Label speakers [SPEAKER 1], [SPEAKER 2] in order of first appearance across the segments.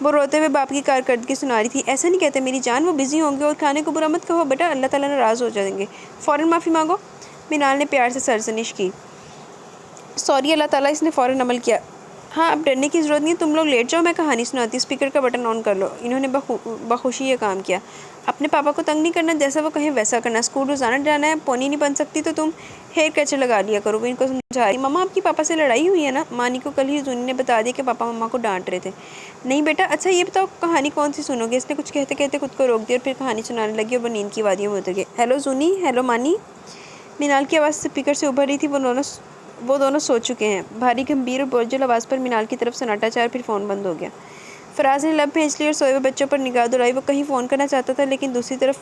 [SPEAKER 1] وہ روتے ہوئے باپ کی کارکردگی سنا رہی تھی۔ ایسا نہیں کہتے میری جان، وہ بزی ہوں گے، اور کھانے کو برا مت کہو بیٹا، اللہ تعالیٰ ناراض ہو جائیں گے، فوراً معافی مانگو۔ منال نے پیار سے سرزنش کی۔ سوری اللہ تعالیٰ، اس نے فوراً عمل کیا۔ ہاں اب ڈرنے کی ضرورت نہیں ہے، تم لوگ لیٹ جاؤ، میں کہانی سناتی ہوں، اسپیکر کا بٹن آن کر لو۔ انہوں نے بخوشی یہ کام کیا۔ اپنے پاپا کو تنگ نہیں کرنا، جیسا وہ کہیں ویسا کرنا، اسکول روزانہ جانا ہے، پونی نہیں بن سکتی تو تم ہیئر کیچر لگا لیا کرو۔ وہ ان کو سمجھا رہی، ماما آپ کی پاپا سے لڑائی ہوئی ہے نا؟ مانی کو کل ہی زونی نے بتا دیا کہ پاپا ماما کو ڈانٹ رہے تھے۔ نہیں بیٹا، اچھا یہ بتاؤ کہانی کون سی سنو گے؟ اس نے کچھ کہتے کہتے خود کو روک دیا اور پھر کہانی سنانے لگی اور وہ نیند کی وادیوں میں اتر گئی۔ ہیلو زونی، ہیلو مانی۔ منال کی آواز اسپیکر سے ابھر رہی تھی۔ وہ دونوں سو چکے ہیں۔ بھاری گمبھیر اور بوجھل آواز پر منال کی طرف سناٹا چایا، پھر فون بند ہو گیا۔ فراز نے لب بھینچ لی اور سوئے ہوئے بچوں پر نگاہ دوڑائی۔ وہ کہیں فون کرنا چاہتا تھا لیکن دوسری طرف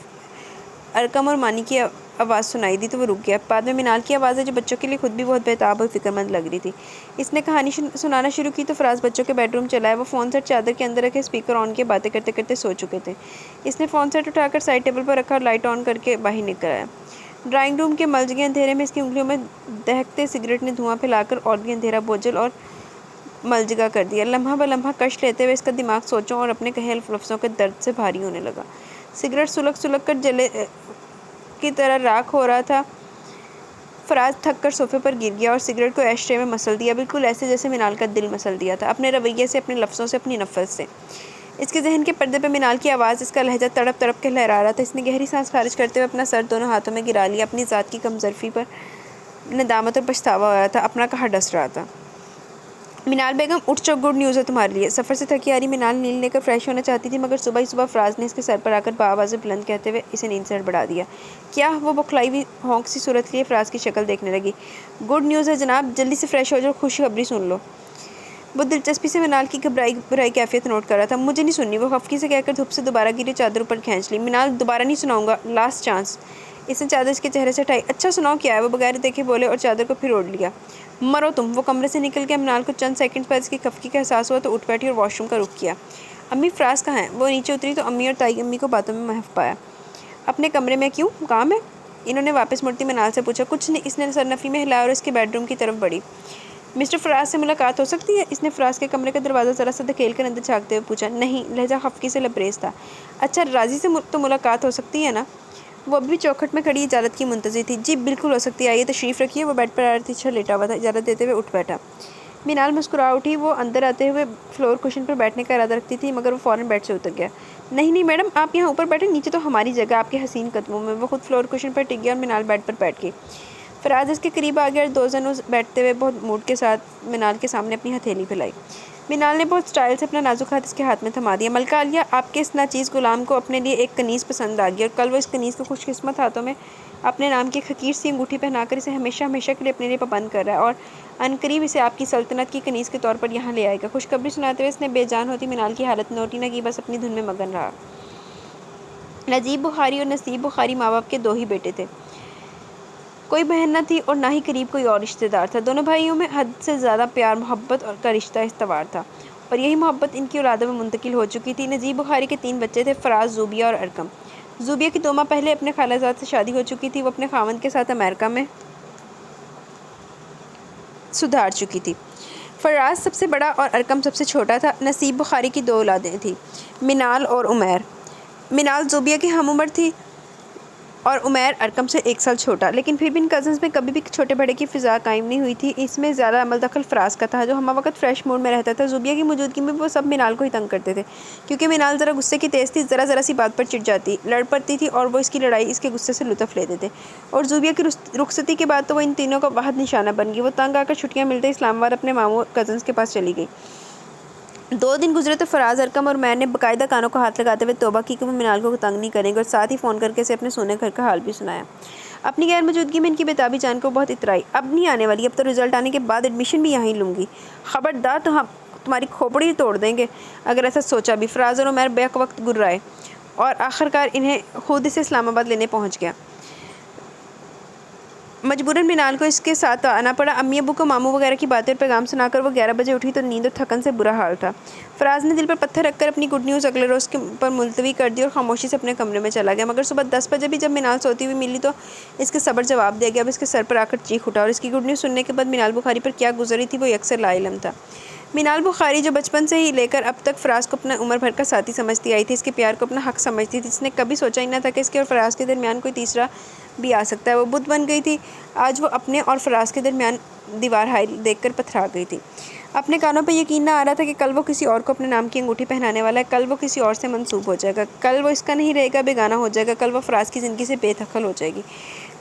[SPEAKER 1] ارقم اور مانی کی آواز سنائی دی تو وہ رک گیا۔ بعد میں منال کی آواز ہے جو بچوں کے لیے خود بھی بہت بےتاب اور فکر مند لگ رہی تھی۔ اس نے کہانی سنانا شروع کی تو فراز بچوں کے بیڈ روم چلا ہے۔ وہ فون سیٹ چادر کے اندر رکھے اسپیکر آن کے باتیں کرتے کرتے سو چکے تھے۔ اس نے فون سیٹ اٹھا کر سائڈ ٹیبل پر رکھا اور لائٹ آن کر کے باہر نکل آیا۔ ڈرائنگ روم کے ملجگے اندھیرے میں اس کی انگلیوں میں دہکتے سگریٹ نے دھواں پھیلا کر اور بھی اندھیرا، بوجھل اور ملجگا کر دیا۔ لمحہ بہ لمحہ کش لیتے ہوئے اس کا دماغ سوچوں اور اپنے کہے لفظوں کے درد سے بھاری ہونے لگا۔ سگریٹ سلگ سلگ کر جلے کی طرح راکھ ہو رہا تھا۔ فراز تھک کر صوفے پر گر گیا اور سگریٹ کو ایش ٹرے میں مسل دیا، بالکل ایسے جیسے منال کا دل مسل دیا تھا، اپنے رویے سے، اپنے لفظوں سے، اپنی نفرت سے۔ اس کے ذہن کے پردے پہ منال کی آواز، اس کا لہجہ تڑپ تڑپ کے لہرا رہا تھا۔ اس نے گہری سانس خارج کرتے ہوئے اپنا سر دونوں ہاتھوں میں گرا لیا۔ اپنی ذات کی کمظرفی پر ندامت اور پچھتاوا ہو رہا تھا، اپنا کہا ڈس رہا تھا۔ منال بیگم اٹھ چو، گڈ نیوز ہے تمہارے لیے۔ سفر سے تھکی آ رہی منال نیند لے کر فریش ہونا چاہتی تھی مگر صبح ہی صبح فراز نے اس کے سر پر آ کر بآواز بلند کہتے ہوئے اسے نیند سے ہڑبڑا دیا۔ کیا؟ وہ بکھلائی ہوئی ہونک سی صورت لیے فراز کی شکل دیکھنے لگی۔ گڈ نیوز ہے جناب، جلدی سے فریش ہو جاؤ، خوشخبری سن لو۔ وہ دلچسپی سے منال کی گھبرائی بھرائی کیفیت نوٹ کر رہا تھا۔ مجھے نہیں سننی، وہ خفگی سے کہہ کر دھوپ سے دوبارہ گری چادر اوپر کھینچ لی۔ منال دوبارہ نہیں سناؤں گا، لاسٹ چانس۔ اس نے چادر اس کے چہرے سے ہٹائی۔ اچھا سناؤ کیا ہے؟ وہ بغیر دیکھے بولے اور چادر کو پھر اوڑھ لیا۔ مرو تم۔ وہ کمرے سے نکل گیا۔ منال کو چند سیکنڈ بعد اس کی خفگی کا احساس ہوا تو اٹھ بیٹھی اور واش روم کا رخ کیا۔ امی فراز کہاں ہیں؟ وہ نیچے اتری تو امی اور تائی امی کو باتوں میں محو پایا۔ اپنے کمرے میں۔ کیوں، کام ہے؟ انہوں نے واپس مڑتی منال سے پوچھا۔ کچھ نہیں، اس نے سر نفی میں ہلایا اور اس کے بیڈ روم کی طرف بڑھی۔ مسٹر فراز سے ملاقات ہو سکتی ہے؟ اس نے فراز کے کمرے کا دروازہ ذرا سا دھکیل کر اندر جھانکتے ہوئے پوچھا۔ نہیں، لہجہ خفگی سے لبریز تھا۔ اچھا راضی سے تو ملاقات ہو سکتی ہے نا؟ وہ اب بھی چوکھٹ میں کھڑی اجازت کی منتظر تھی۔ جی بالکل ہو سکتی ہے، آئیے تشریف رکھیے۔ وہ بیڈ پر آرتیچھا لیٹا ہوا تھا، اجازت دیتے ہوئے اٹھ بیٹھا۔ منال مسکرا اٹھی۔ وہ اندر آتے ہوئے فلور کشن پر بیٹھنے کا ارادہ رکھتی تھی مگر وہ فوراً بیڈ سے اتر گیا۔ نہیں نہیں میڈم، آپ یہاں اوپر بیٹھیں، نیچے تو ہماری جگہ آپ کے حسین قدموں میں۔ وہ خود فلور کشن پر ٹک گیا اور منال بیڈ پر بیٹھ گئی۔ فراز اس کے قریب آ گیا اور دو زنوں بیٹھتے ہوئے بہت موڈ کے ساتھ منال کے سامنے اپنی ہتھیلی پھیلائی۔ منال نے بہت سٹائل سے اپنا نازک ہاتھ اس کے ہاتھ میں تھما دیا۔ ملکہ عالیہ، آپ کے اس ناچیز غلام کو اپنے لیے ایک کنیز پسند آ گئی اور کل وہ اس کنیز کو خوش قسمت ہاتھوں میں اپنے نام کی ایک حقیر سی انگوٹھی پہنا کر اسے ہمیشہ ہمیشہ کے لیے اپنے لیے پابند کر رہا ہے اور عنقریب اسے آپ کی سلطنت کی کنیز کے طور پر یہاں لے آئے گا۔ خوشخبری سناتے ہوئے اس نے بے جان ہوتی منال کی حالت نوٹی نہ کی، بس اپنی دھن میں مگن رہا۔ نجیب بخاری اور نصیب بخاری ماں باپ کے دو ہی بیٹے تھے، کوئی بہن نہ تھی اور نہ ہی قریب کوئی اور رشتہ دار تھا۔ دونوں بھائیوں میں حد سے زیادہ پیار محبت کا رشتہ استوار تھا اور یہی محبت ان کی اولادوں میں منتقل ہو چکی تھی۔ نجیب بخاری کے 3 بچے تھے، فراز، زوبیہ اور ارقم۔ زوبیہ کی 2 ماہ پہلے اپنے خالہ زاد سے شادی ہو چکی تھی، وہ اپنے خاوند کے ساتھ امریکہ میں سدھار چکی تھی۔ فراز سب سے بڑا اور ارقم سب سے چھوٹا تھا۔ نصیب بخاری کی 2 اولادیں تھیں، منال اور عمیر۔ منال زوبیہ کی ہم عمر تھی اور عمیر ارقم سے 1 سال چھوٹا، لیکن پھر بھی ان کزنز میں کبھی بھی چھوٹے بڑے کی فضا قائم نہیں ہوئی تھی۔ اس میں زیادہ عمل دخل فراز کا تھا جو ہمہ وقت فریش موڈ میں رہتا تھا۔ زوبیہ کی موجودگی میں وہ سب منال کو ہی تنگ کرتے تھے کیونکہ منال ذرا غصے کی تیز تھی، ذرا سی بات پر چڑ جاتی، لڑ پڑتی تھی اور وہ اس کی لڑائی، اس کے غصے سے لطف لیتے تھے۔ اور زوبیہ کی رخصتی کے بعد تو وہ ان تینوں کا واحد نشانہ بن گئی۔ وہ تنگ آ کر چھٹیاں ملتے اسلام آباد اپنے ماموں اور کزنز کے پاس چلی گئی۔ 2 دن گزرے تو فراز، ارقم اور عمیر نے باقاعدہ کانوں کو ہاتھ لگاتے ہوئے توبہ کی کہ وہ منال کو تنگ نہیں کریں گے اور ساتھ ہی فون کر کے اسے اپنے سونے گھر کا حال بھی سنایا۔ اپنی غیر موجودگی میں ان کی بیتابی جان کو بہت اترائی۔ اب نہیں آنے والی، اب تو رزلٹ آنے کے بعد ایڈمیشن بھی یہیں لوں گی، خبردار تو ہم تمہاری کھوپڑی توڑ دیں گے اگر ایسا سوچا بھی۔ فراز اور عمیر بیک وقت گرائے اور آخرکار انہیں خود اسے اسلام آباد لینے پہنچ گیا۔ مجبوراً منال کو اس کے ساتھ آنا پڑا۔ امی ابو کو ماموں وغیرہ کی باتیں اور پیغام سنا کر وہ 11 بجے اٹھی تو نیند اور تھکن سے برا حال تھا۔ فراز نے دل پر پتھر رکھ کر اپنی گڈ نیوز اگلے روز پر ملتوی کر دی اور خاموشی سے اپنے کمرے میں چلا گیا۔ مگر صبح 10 بجے بھی جب منال سوتی ہوئی ملی تو اس کے صبر جواب دیا گیا۔ اب اس کے سر پر آ کر چیخ اٹھا اور اس کی گڈ نیوز سننے کے بعد منال بخاری پر کیا گزر رہی تھی وہ یکسر لا علم تھا۔ منال بخاری جو بچپن سے ہی لے کر اب تک فراز کو اپنا عمر بھر کا ساتھی سمجھتی آئی تھی، اس کے پیار کو اپنا حق سمجھتی تھی، اس نے کبھی سوچا ہی نہ تھا کہ اس کے اور فراز کے درمیان کوئی تیسرا بھی آ سکتا ہے۔ وہ بت بن گئی تھی، آج وہ اپنے اور فراز کے درمیان دیوار حائل دیکھ کر پتھرا گئی تھی۔ اپنے کانوں پہ یقین نہ آ رہا تھا کہ کل وہ کسی اور کو اپنے نام کی انگوٹھی پہنانے والا ہے، کل وہ کسی اور سے منسوب ہو جائے گا، کل وہ اس کا نہیں رہے گا، بیگانہ ہو جائے گا، کل وہ فراز کی زندگی سے بے دخل ہو جائے گی،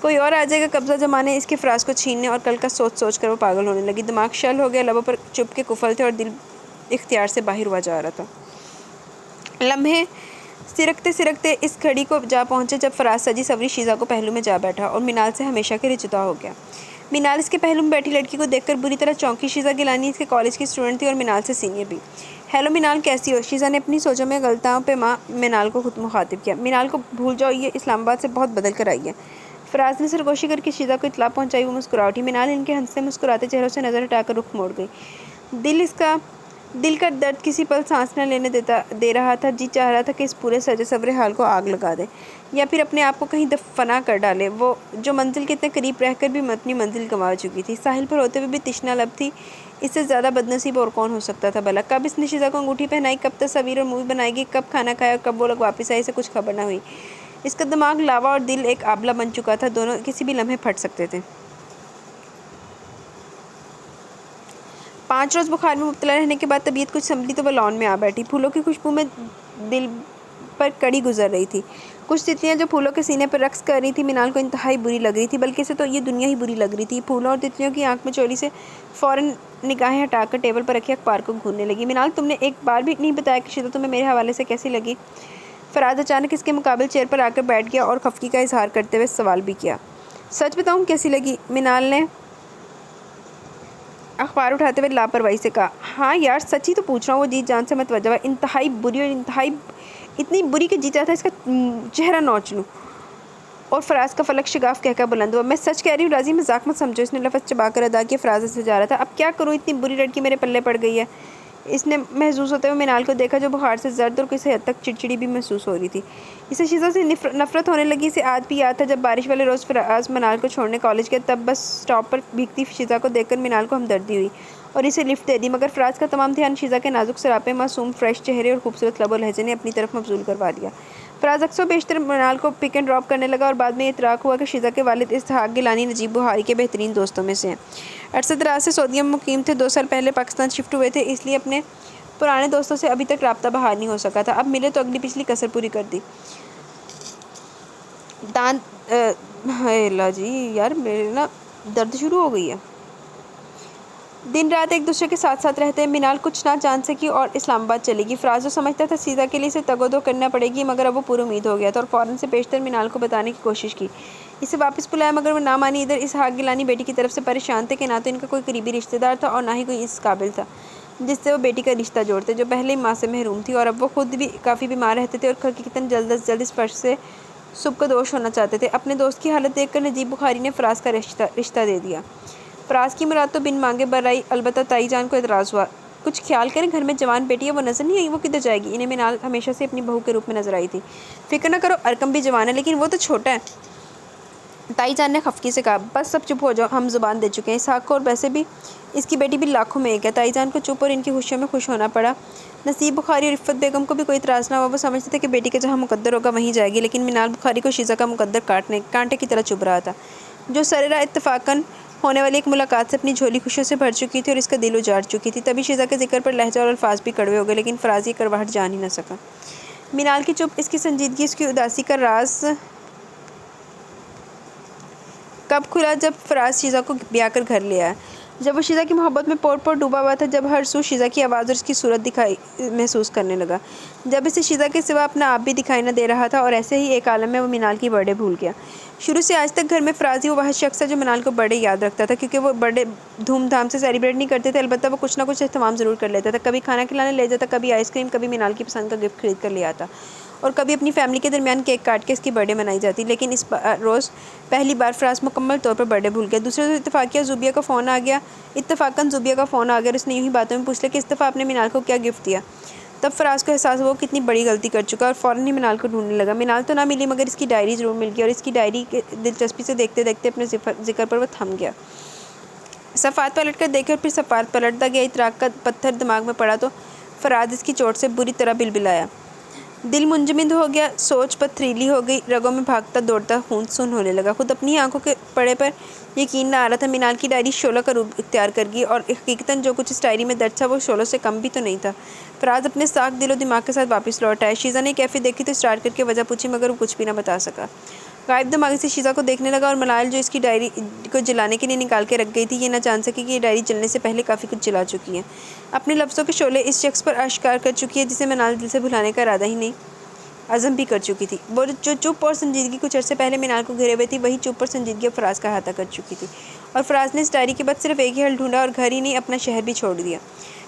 [SPEAKER 1] کوئی اور آ جائے گا قبضہ جمانے، اس کے فراز کو چھیننے، اور کل کا سوچ سوچ کر وہ پاگل ہونے لگی۔ دماغ شل ہو گیا، لبوں پر چپ کے کفل تھے اور دل اختیار سے باہر ہوا جا رہا تھا۔ لمحے سرکتے سرکتے اس گھڑی کو جا پہنچے جب فراز سجی سوری شیزا کو پہلو میں جا بیٹھا اور منال سے ہمیشہ کے لیے جدا ہو گیا۔ منال اس کے پہلو میں بیٹھی لڑکی کو دیکھ کر بری طرح چونکی۔ شیزا گیلانی اس کے کالج کی اسٹوڈنٹ تھی اور منال سے سینئر بھی۔ ہیلو منال، کیسی ہو؟ شیزا نے اپنی سوچوں میں غلطاؤں پہ منال کو خود مخاطب کیا۔ منال کو بھول جاؤ، یہ اسلام آباد سے بہت بدل کر آئی ہے۔ فراز نے سرگوشی کر کے شیزا کو اطلاع پہنچائی۔ وہ مسکرا اٹھی۔ منال ان کے ہنستے مسکراتے چہروں سے نظر ہٹا کر رخ موڑ گئی۔ دل کا درد کسی پل سانس نہ لینے دے رہا تھا۔ جی چاہ رہا تھا کہ اس پورے سجے سورے حال کو آگ لگا دے یا پھر اپنے آپ کو کہیں دفنا کر ڈالے۔ وہ جو منزل کے اتنے قریب رہ کر بھی اپنی منزل گنوا چکی تھی، ساحل پر ہوتے ہوئے بھی تشنا لب تھی۔ اس سے زیادہ بد نصیب اور کون ہو سکتا تھا بھلا؟ کب اس نے شیزا کو انگوٹھی پہنائی، کب تصاویر اور مووی بنائے گی، کب کھانا کھایا اور کب وہ لوگ واپس آئے، اسے کچھ خبر نہ ہوئی۔ اس کا دماغ لاوا اور دل ایک آبلہ بن چکا تھا، دونوں کسی بھی لمحے پھٹ سکتے تھے۔ 5 روز بخار میں مبتلا رہنے کے بعد طبیعت کچھ سنبھلی تو وہ لان میں آ بیٹھی۔ پھولوں کی خوشبو میں دل پر کڑی گزر رہی تھی۔ کچھ تتلیاں جو پھولوں کے سینے پر رقص کر رہی تھی منال کو انتہائی بری لگ رہی تھی، بلکہ اسے تو یہ دنیا ہی بری لگ رہی تھی۔ پھولوں اور تتلیوں کی آنکھ میں چولی سے فوراً نگاہیں ہٹا کر ٹیبل پر رکھے اخبار کو گھورنے لگی۔ منال، تم نے ایک بار بھی نہیں بتایا کہ شیزا تمہیں میرے حوالے سے کیسی لگی؟ فراز اچانک اس کے مقابل چیئر پر آ کر بیٹھ گیا اور خفگی کا اظہار کرتے ہوئے سوال بھی کیا۔ سچ بتاؤں کیسی لگی؟ منال نے اخبار اٹھاتے ہوئے لاپرواہی سے کہا۔ ہاں یار سچ ہی تو پوچھ رہا ہوں۔ وہ جی جان سے متوجہ ہوا۔ انتہائی بری اور اتنی بری کہ جی چاہتا ہے اس کا چہرہ نوچ لوں۔ اور فراز کا فلک شگاف کہہ کر بلند ہوا۔ میں سچ کہہ رہی ہوں راضی، مذاق مت سمجھو۔ اس نے لفظ چبا کر ادا کیا۔ فراز سے جا رہا تھا۔ اب کیا کروں، اتنی بری لڑکی میرے پلے پڑ گئی ہے۔ اس نے محظوظ ہوتے ہوئے منال کو دیکھا جو بخار سے زرد اور کسی حد تک چڑچڑی بھی محسوس ہو رہی تھی۔ اسے شیزا سے نفرت ہونے لگی۔ اسے آج بھی یاد تھا جب بارش والے روز فراز منال کو چھوڑنے کالج گیا، تب بس اسٹاپ پر بھیگتی شیزا کو دیکھ کر منال کو ہمدردی ہوئی اور اسے لفٹ دے دی، مگر فراز کا تمام دھیان شیزا کے نازک سراپے، معصوم فریش چہرے اور خوبصورت لب و لہجے نے اپنی طرف مبذول کروا دیا۔ فراز اکثر و بیشتر منال کو پک اینڈ ڈراپ کرنے لگا اور بعد میں یہ اتراک ہوا کہ شیزا کے والد اسحاق گیلانی نجیب بخاری کے بہترین دوستوں میں سے ہیں۔ عرصہ دراز سے سعودیہ میں مقیم تھے، 2 سال پہلے پاکستان شفٹ ہوئے تھے، اس لیے اپنے پرانے دوستوں سے ابھی تک رابطہ بحال نہیں ہو سکا تھا۔ اب ملے تو اگلی پچھلی کسر پوری کر دی۔ ہائے اللہ جی، یار میرے نا درد شروع ہو گئی ہے۔ دن رات ایک دوسرے کے ساتھ ساتھ رہتے ہیں۔ منال کچھ نہ جان سکی اور اسلام آباد چلے گی۔ فراز جو سمجھتا تھا شیزا کے لیے اسے تگ و دو کرنا پڑے گی، مگر اب وہ پر امید ہو گیا تھا اور فوراً سے بیشتر منال کو بتانے کی کوشش کی، اسے واپس بلایا، مگر وہ نہ مانی۔ ادھر اسحاق گیلانی بیٹی کی طرف سے پریشان تھے کہ نہ تو ان کا کوئی قریبی رشتہ دار تھا اور نہ ہی کوئی اس قابل تھا جس سے وہ بیٹی کا رشتہ جوڑتے، جو پہلے ہی ماں سے محروم تھی، اور اب وہ خود بھی کافی بیمار رہتے تھے اور حقیقتاً جلد از جلد اس فرش سے سبکدوش ہونا چاہتے تھے۔ اپنے دوست کی حالت دیکھ کر نجیب بخاری نے فراز کا رشتہ دے دیا۔ فراز کی مراد تو بن مانگے بر آئی، البتہ تائی جان کو اعتراض ہوا۔ کچھ خیال کریں، گھر میں جوان بیٹی ہے، وہ نظر نہیں آئی، وہ کدھر جائے گی؟ انہیں منال ہمیشہ سے اپنی بہو کے روپ میں نظر آئی تھی۔ فکر نہ کرو، ارکم بھی جوان ہے، لیکن وہ تو چھوٹا ہے، تائی جان نے خفگی سے کہا۔ بس سب چپ ہو جاؤ، ہم زبان دے چکے ہیں اسحاق کو، اور ویسے بھی اس کی بیٹی بھی لاکھوں میں ایک ہے۔ تائی جان کو چپ اور ان کی خوشیوں میں خوش ہونا پڑا۔ نصیب بخاری اور رفت بیگم کو بھی کوئی اعتراض نہ ہوا، وہ سمجھتے تھے کہ بیٹی کا جہاں مقدر ہوگا وہیں جائے گی، لیکن منال بخاری کو شیزا کا مقدر کانٹے کی طرح چبھ رہا تھا، جو سررا اتفاقاً ہونے والی ایک ملاقات سے اپنی جھولی خوشیوں سے بھر چکی تھی اور اس کا دل اجاڑ چکی تھی۔ تبھی شیزا کے ذکر پر لہجہ اور الفاظ بھی کڑوے ہو گئے، لیکن فراز یہ کڑواہٹ جان ہی نہ سکا۔ منال کی چپ، اس کی سنجیدگی، اس کی اداسی کا راز کب کھلا؟ جب فراز شیزا کو بیاہ کر گھر لے آیا، جب وہ شیزا کی محبت میں پور پور ڈوبا ہوا تھا، جب ہر سو شیزا کی آواز اور اس کی صورت محسوس کرنے لگا، جب اسے شیزا کے سوا اپنا آپ بھی دکھائی نہ دے رہا تھا، اور ایسے ہی ایک عالم میں وہ منال کی برتھڈے بھول گیا۔ شروع سے آج تک گھر میں فراز ہی وہ واحد شخص ہے جو منال کو برتھڈے یاد رکھتا تھا، کیونکہ وہ برتھڈے دھوم دھام سے سیلیبریٹ نہیں کرتے تھے، البتہ وہ کچھ نہ کچھ اہتمام ضرور کر لیتا تھا۔ کبھی کھانا کھلانے لے جاتا، کبھی آئس کریم، کبھی منال کی پسند کا گفٹ خرید کر لے آتا، اور کبھی اپنی فیملی کے درمیان کیک کاٹ کے اس کی برتھڈے منائی جاتی۔ لیکن اس روز پہلی بار فراز مکمل طور پر برتھڈے بھول گیا۔ دوسرے روز اتفاقاً زوبیہ کا فون آ گیا اور اس نے یوں ہی باتوں میں پوچھ لیا کہ اس دفعہ آپ نے منال کو کیا گفٹ دیا؟ تب فراز کو احساس ہوا وہ کتنی بڑی غلطی کر چکا، اور فوراً ہی منال کو ڈھونڈنے لگا۔ منال تو نہ ملی، مگر اس کی ڈائری ضرور مل گئی، اور اس کی ڈائری کے دلچسپی سے دیکھتے دیکھتے اپنے ذکر پر وہ تھم گیا۔ صفات پلٹ کر دیکھے اور پھر صفات پلٹتا گیا۔ اطراق کا پتھر دماغ میں پڑا تو فراز اس کی چوٹ سے بری طرح بلبلایا۔ دل منجمد ہو گیا، سوچ پتھریلی ہو گئی، رگوں میں بھاگتا دوڑتا خون سن ہونے لگا۔ خود اپنی آنکھوں کے پڑے پر یقین نہ آ رہا تھا۔ منال کی ڈائری شعلہ کا روپ اختیار کر گئی اور حقیقتاً جو کچھ اس ڈائری میں درج تھا وہ شعلوں سے کم بھی تو نہیں تھا۔ فراز اپنے ساکھ دل و دماغ کے ساتھ واپس لوٹ آیا۔ شیزا نے کیفیت دیکھی تو اسٹارٹ کر کے وجہ پوچھی مگر وہ کچھ بھی نہ بتا سکا۔ غائب دماغی سے شیزا کو دیکھنے لگا اور ملال جو اس کی ڈائری کو جلانے کے لیے نکال کے رکھ گئی تھی یہ نہ جان سکی کہ یہ ڈائری جلنے سے پہلے کافی کچھ جلا چکی ہے۔ اپنے لفظوں کے شعلے اس شخص پر آشکار کر چکی ہے جسے منال دل سے بھلانے کا ارادہ ہی نہیں عزم بھی کر چکی تھی۔ وہ جو چپ اور سنجیدگی کچھ عرصے پہلے منال کو گھیرے ہوئے تھی وہی چپ اور سنجیدگی اب فراز کا احاطہ کر چکی تھی۔ اور فراز نے اس ڈائری کے بعد صرف ایک ہی حل ڈھونڈا اور گھر ہی نہیں اپنا شہر بھی چھوڑ دیا۔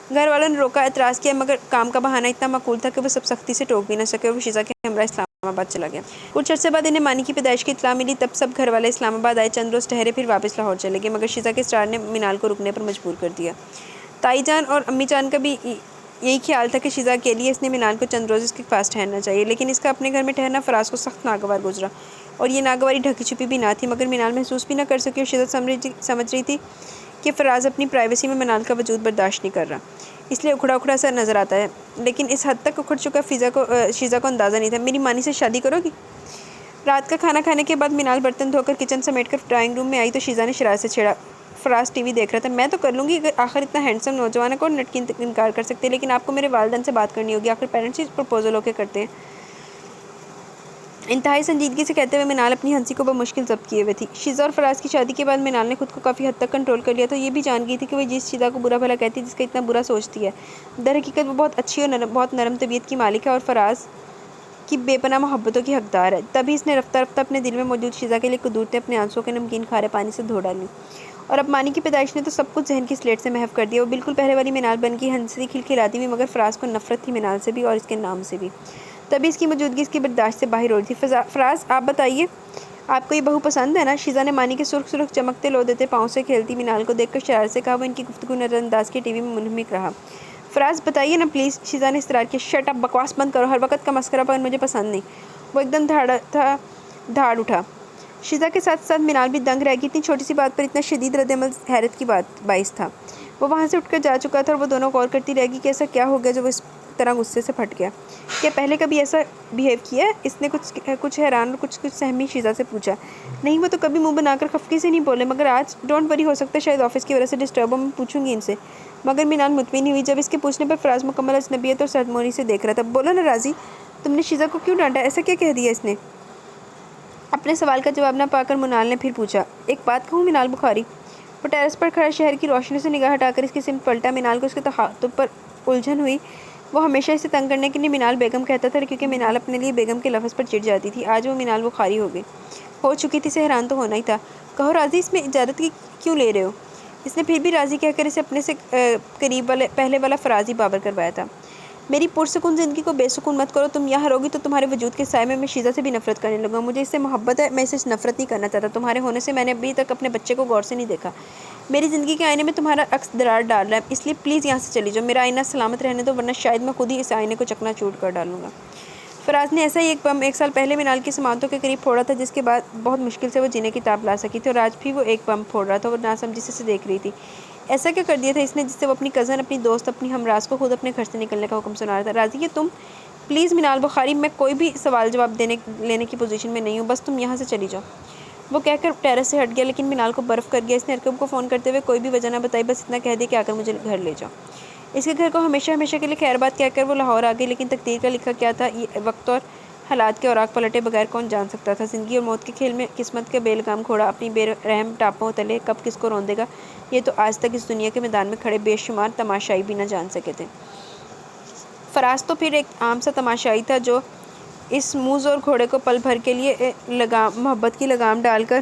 [SPEAKER 1] گھر والوں نے روکا، اعتراض کیا مگر کام کا بہانہ اتنا معقول تھا کہ وہ سب سختی سے ٹوک بھی نہ سکے اور وہ شیزا کے ہمراہ اسلام آباد چلا گیا۔ کچھ عرصے بعد انہیں مانی کی پیدائش کی اطلاع ملی، تب سب گھر والے اسلام آباد آئے، چند روز ٹھہرے پھر واپس لاہور چلے گئے مگر شیزا کے اصرار نے منال کو رکنے پر مجبور کر دیا۔ تائی جان اور امی جان کا بھی یہی خیال تھا کہ شیزا اکیلی ہے، اس نے منال کو چند روز اس کے پاس ٹھہرنا چاہیے، لیکن اس کا اپنے گھر میں ٹھہرنا فراز کو سخت ناگوار گزرا۔ اور یہ ناگواری ڈھکی چھپی بھی نہ تھی مگر منال محسوس بھی نہ کر سکی اور شیزا سمجھ رہی تھی کہ فراز اپنی پرائیویسی میں منال کا وجود برداشت نہیں کر رہا، اس لیے اکھڑا اکھڑا سا نظر آتا ہے، لیکن اس حد تک اکھڑ چکا شیزا کو اندازہ نہیں تھا۔ میری مانی سے شادی کرو گی؟ رات کا کھانا کھانے کے بعد منال برتن دھو کر کچن سمیٹ کر ڈرائنگ روم میں آئی تو شیزا نے شرارت سے چھیڑا۔ فراز ٹی وی دیکھ رہا تھا۔ میں تو کر لوں گی، آخر اتنا ہینڈسم نوجوان ہے، کون لڑکی انکار کر سکتے، لیکن آپ کو میرے والدین سے بات کرنی ہوگی، آخر پیرنٹس ہی پرپوزل ہو کے کرتے ہیں۔ انتہائی سنجیدگی سے کہتے ہوئے منال اپنی ہنسی کو بمشکل ضبط کیے ہوئے تھی۔ شیزا اور فراز کی شادی کے بعد منال نے خود کو کافی حد تک کنٹرول کر لیا تو یہ بھی جان گئی تھی کہ وہ جس شیزا کو برا بھلا کہتی ہے جس کا اتنا برا سوچتی ہے در حقیقت وہ بہت اچھی اور بہت نرم طبیعت کی مالک ہے اور فراز کی بے پناہ محبتوں کی حقدار ہے۔ تبھی اس نے رفتہ رفتہ اپنے دل میں موجود شیزا کے لیے قدورتیں اپنے آنسوؤں کے نمکین کھارے پانی سے دھو ڈالیں۔ اور اب مانی کی پیدائش نے تو سب کچھ ذہن کی سلیٹ سے محو کر دیا۔ وہ بالکل پہلے والی منال بن گئی، ہنسی کھلکھلاتی ہوئی، مگر فراز کو نفرت تھی منال سے بھی اور اس کے نام سے بھی۔ تبھی اس کی موجودگی اس کی برداشت سے باہر ہو رہی تھی۔ فراز آپ بتائیے، آپ کو یہ بہو پسند ہے نا؟ شیزا نے مانی کے سرخ سرخ چمکتے لو دیتے پاؤں سے کھیلتی منال کو دیکھ کر شرارت سے کہا۔ وہ ان کی گفتگو نظر انداز کے ٹی وی میں منہمک رہا۔ فراز بتائیے نا پلیز، شیزا نے اصرار کیا۔ شٹ اپ، بکواس بند کرو، ہر وقت کا مسخرہ پن مجھے پسند نہیں۔ وہ ایک دم دھاڑ اٹھا۔ شیزا کے ساتھ ساتھ منال بھی دنگ رہ گئی، اتنی چھوٹی سی بات پر اتنا شدید رد عمل حیرت کی باعث تھا۔ وہ وہاں سے اٹھ کر جا چکا تھا اور وہ دونوں غور کرتی رہ گئی کہ ایسا کیا ہو گیا جو وہ اس طرح غصے سے پھٹ گیا۔ کیا پہلے کبھی ایسا بیہیو کیا ہے؟ اس نے کچھ حیران اور کچھ سہمی شیزا سے پوچھا۔ نہیں، وہ تو کبھی منہ بنا کر خفگی سے نہیں بولے مگر آج ڈونٹ وری، ہو سکتا ہے شاید آفس کی وجہ سے ڈسٹرب ہو، میں پوچھوں گی ان سے۔ مگر منال مطمئن ہوئی جب اس کے پوچھنے پر فراز مکمل اجنبیت اور سردموری سے دیکھ رہا تھا۔ بولو نا راضی، تم نے شیزا کو کیوں ڈانٹا؟ ایسا کیا کہہ دیا اس نے؟ اپنے سوال کا جواب نہ پا کر منال نے پھر پوچھا۔ ایک بات کہوں منال بخاری؟ وہ ٹیرس پر کھڑا شہر کی روشنی سے نگاہ ہٹا کر اس کی سمت پلٹا۔ منال کو اس کے تخاطب پر الجھن ہوئی۔ وہ ہمیشہ اسے تنگ کرنے کے لیے منال بیگم کہتا تھا کیونکہ منال اپنے لیے بیگم کے لفظ پر چڑ جاتی تھی۔ آج وہ منال بخاری ہو چکی تھی، اسے حیران تو ہونا ہی تھا۔ کہو راضی، اس میں اجازت کی کیوں لے رہے ہو؟ اس نے پھر بھی راضی کہہ کر اسے اپنے سے قریب پہلے والا فراز ہی بابر کروایا تھا۔ میری پرسکون زندگی کو بے سکون مت کرو، تم یہاں رہو گی تو تمہارے وجود کے سائے میں شیزا سے بھی نفرت کرنے لگا۔ مجھے اس سے محبت ہے، میں اسے نفرت نہیں کرنا چاہتا۔ تمہارے ہونے سے میں نے ابھی تک اپنے بچے کو غور سے نہیں دیکھا۔ میری زندگی کے آئینے میں تمہارا عکس درار ڈال رہا ہے، اس لیے پلیز یہاں سے چلی جاؤ۔ میرا آئینہ سلامت رہنے دو ورنہ شاید میں خود ہی اس آئینے کو چکنا چور کر ڈالوں گا۔ فراز نے ایسا ہی ایک بم 1 سال پہلے منال کی سماعتوں کے قریب پھوڑا تھا جس کے بعد بہت مشکل سے وہ جینے کی تاب لا سکی تھی، اور آج بھی وہ ایک بم پھوڑ رہا تھا۔ وہ ناسمجھی سے دیکھ رہی تھی۔ ایسا کیا کر دیا تھا اس نے جس سے وہ اپنی کزن، اپنی دوست، اپنی ہمراز کو خود اپنے گھر سے نکلنے کا حکم سنا رہا تھا؟ راضی یہ تم پلیز منال بخاری، میں کوئی بھی سوال جواب لینے کی پوزیشن میں نہیں ہوں، بس تم یہاں سے چلی جاؤ۔ وہ کہہ کر ٹیرس سے ہٹ گیا لیکن منال کو برف کر گیا۔ اس نے ارکب کو فون کرتے ہوئے کوئی بھی وجہ نہ بتائی، بس اتنا کہہ دیا کہ آ کر مجھے گھر لے جاؤ۔ اس کے گھر کو ہمیشہ ہمیشہ کے لیے خیر بات کہہ کر وہ لاہور آ گئی، لیکن تقدیر کا لکھا کیا تھا یہ وقت اور حالات کے اوراق پلٹے بغیر کون جان سکتا تھا۔ زندگی اور موت کے کھیل میں قسمت کا بے لگام گھوڑا اپنی بے رحم ٹاپوں تلے کب کس کو رون دے گا، یہ تو آج تک اس دنیا کے میدان میں کھڑے بے شمار تماشائی بھی نہ جان سکے تھے۔ فراز تو پھر ایک عام سا تماشائی تھا جو اس موز اور گھوڑے کو پل بھر کے لیے محبت کی لگام ڈال کر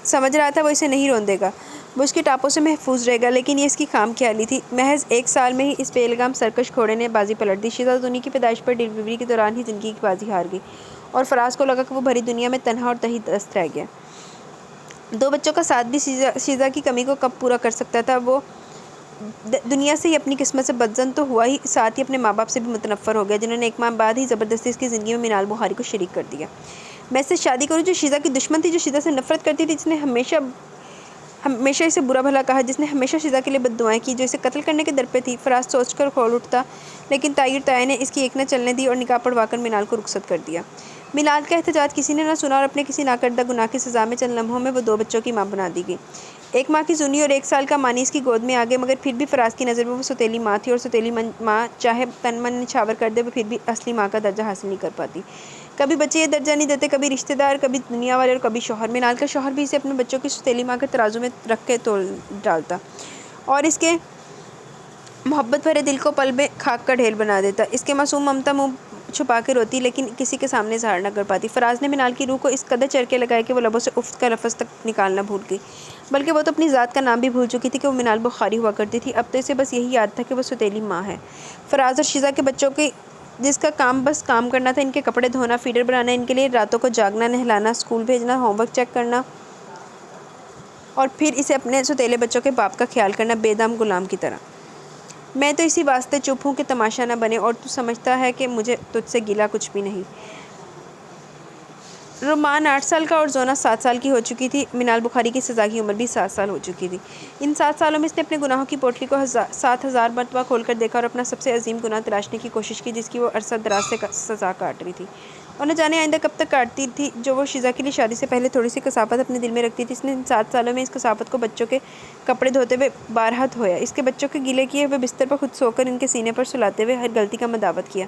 [SPEAKER 1] سمجھ رہا تھا وہ اسے نہیں رون دے گا، وہ اس کی ٹاپوں سے محفوظ رہے گا، لیکن یہ اس کی خام خیالی تھی۔ محض 1 سال میں ہی اس بے لگام سرکش گھوڑے نے بازی پلٹ دی۔ شیزا دنیا کی پیدائش پر ڈلیوری کے دوران ہی زندگی کی بازی ہار گئی اور فراز کو لگا کہ وہ بھری دنیا میں تنہا اور تہی دست رہ گیا۔ 2 بچوں کا ساتھ بھی شیزا کی کمی کو کب پورا کر سکتا تھا؟ وہ دنیا سے ہی اپنی قسمت سے بدظن تو ہوا ہی، ساتھ ہی اپنے ماں باپ سے بھی متنفر ہو گیا جنہوں نے 1 ماہ بعد ہی زبردستی اس کی زندگی میں منال بخاری کو شریک کر دیا۔ میں اس سے شادی کروں جو شیزا کی دشمن تھی، جو شیزا سے نفرت کرتی تھی، جس نے ہمیشہ ہمیشہ اسے برا بھلا کہا، جس نے ہمیشہ شیزا کے لیے بد دعائیں کی، جو اسے قتل کرنے کے در پہ تھی۔ فراز سوچ کر کھول اٹھتا، لیکن طاہر طائی نے اس کی ایک نہ چلنے دی اور نکاح پڑھوا کر منال کو رخصت کر دیا۔ منال کا احتجاج کسی نے نہ سنا اور اپنے کسی ناکردہ گناہ کی سزا میں چند لمحوں میں وہ 2 بچوں کی ماں بنا دی گئی۔ 1 ماہ کی زونی اور 1 سال کا مانی اس کی گود میں آ گئے، مگر پھر بھی فراز کی نظر میں وہ سوتیلی ماں تھی، اور سوتیلی ماں چاہے تن من نچھاور کر دے وہ پھر بھی اصلی ماں کا درجہ حاصل نہیں کر پاتی۔ کبھی بچے یہ درجہ نہیں دیتے، کبھی رشتہ دار، کبھی دنیا والے اور کبھی شوہر۔ منال کا شوہر بھی اسے اپنے بچوں کی سوتیلی ماں کے ترازو میں رکھ کے تول ڈالتا اور اس کے محبت بھرے دل کو پل میں خاک کا ڈھیر بنا دیتا۔ اس کے معصوم ممتا منہ چھپا کے روتی، لیکن کسی کے سامنے اظہار نہ کر پاتی۔ فراز نے منال کی روح کو اس قدر چرکے لگائے کہ وہ لبوں سے اف کا لفظ تک نکالنا بھول گئی، بلکہ وہ تو اپنی ذات کا نام بھی بھول چکی تھی کہ وہ منال بخاری ہوا کرتی تھی۔ اب تو اسے بس یہی یاد تھا کہ وہ سوتیلی ماں ہے۔ فراز اور شیزا کے بچوں کی جس کا کام بس کام کرنا تھا، ان کے کپڑے دھونا، فیڈر بنانا، ان کے لیے راتوں کو جاگنا، نہلانا، اسکول بھیجنا، ہوم ورک چیک کرنا، اور پھر اسے اپنے سوتیلے بچوں کے باپ کا خیال کرنا، بے دام غلام کی طرح۔ میں تو اسی واسطے چپ ہوں کہ تماشا نہ بنے، اور تو سمجھتا ہے کہ مجھے تجھ سے گلہ کچھ بھی نہیں۔ رومان 8 سال کا اور زونا 7 سال کی ہو چکی تھی۔ منال بخاری کی سزا کی عمر بھی 7 سال ہو چکی تھی۔ ان 7 سالوں میں اس نے اپنے گناہوں کی پوٹلی کو 7000 مرتبہ کھول کر دیکھا اور اپنا سب سے عظیم گناہ تلاشنے کی کوشش کی، جس کی وہ عرصہ دراز سے سزا کاٹ رہی تھی، اور نہ جانے آئندہ کب تک کاٹتی تھی، جو وہ شیزا کے لیے شادی سے پہلے تھوڑی سی کثافت اپنے دل میں رکھتی تھی۔ اس نے ان 7 سالوں میں اس کثافت کو بچوں کے کپڑے دھوتے ہوئے بارہا دھویا، اس کے بچوں کے گلے کیے ہوئے بستر پر خود سو کر ان کے سینے پر سلاتے ہوئے ہر غلطی کا مداوت کیا،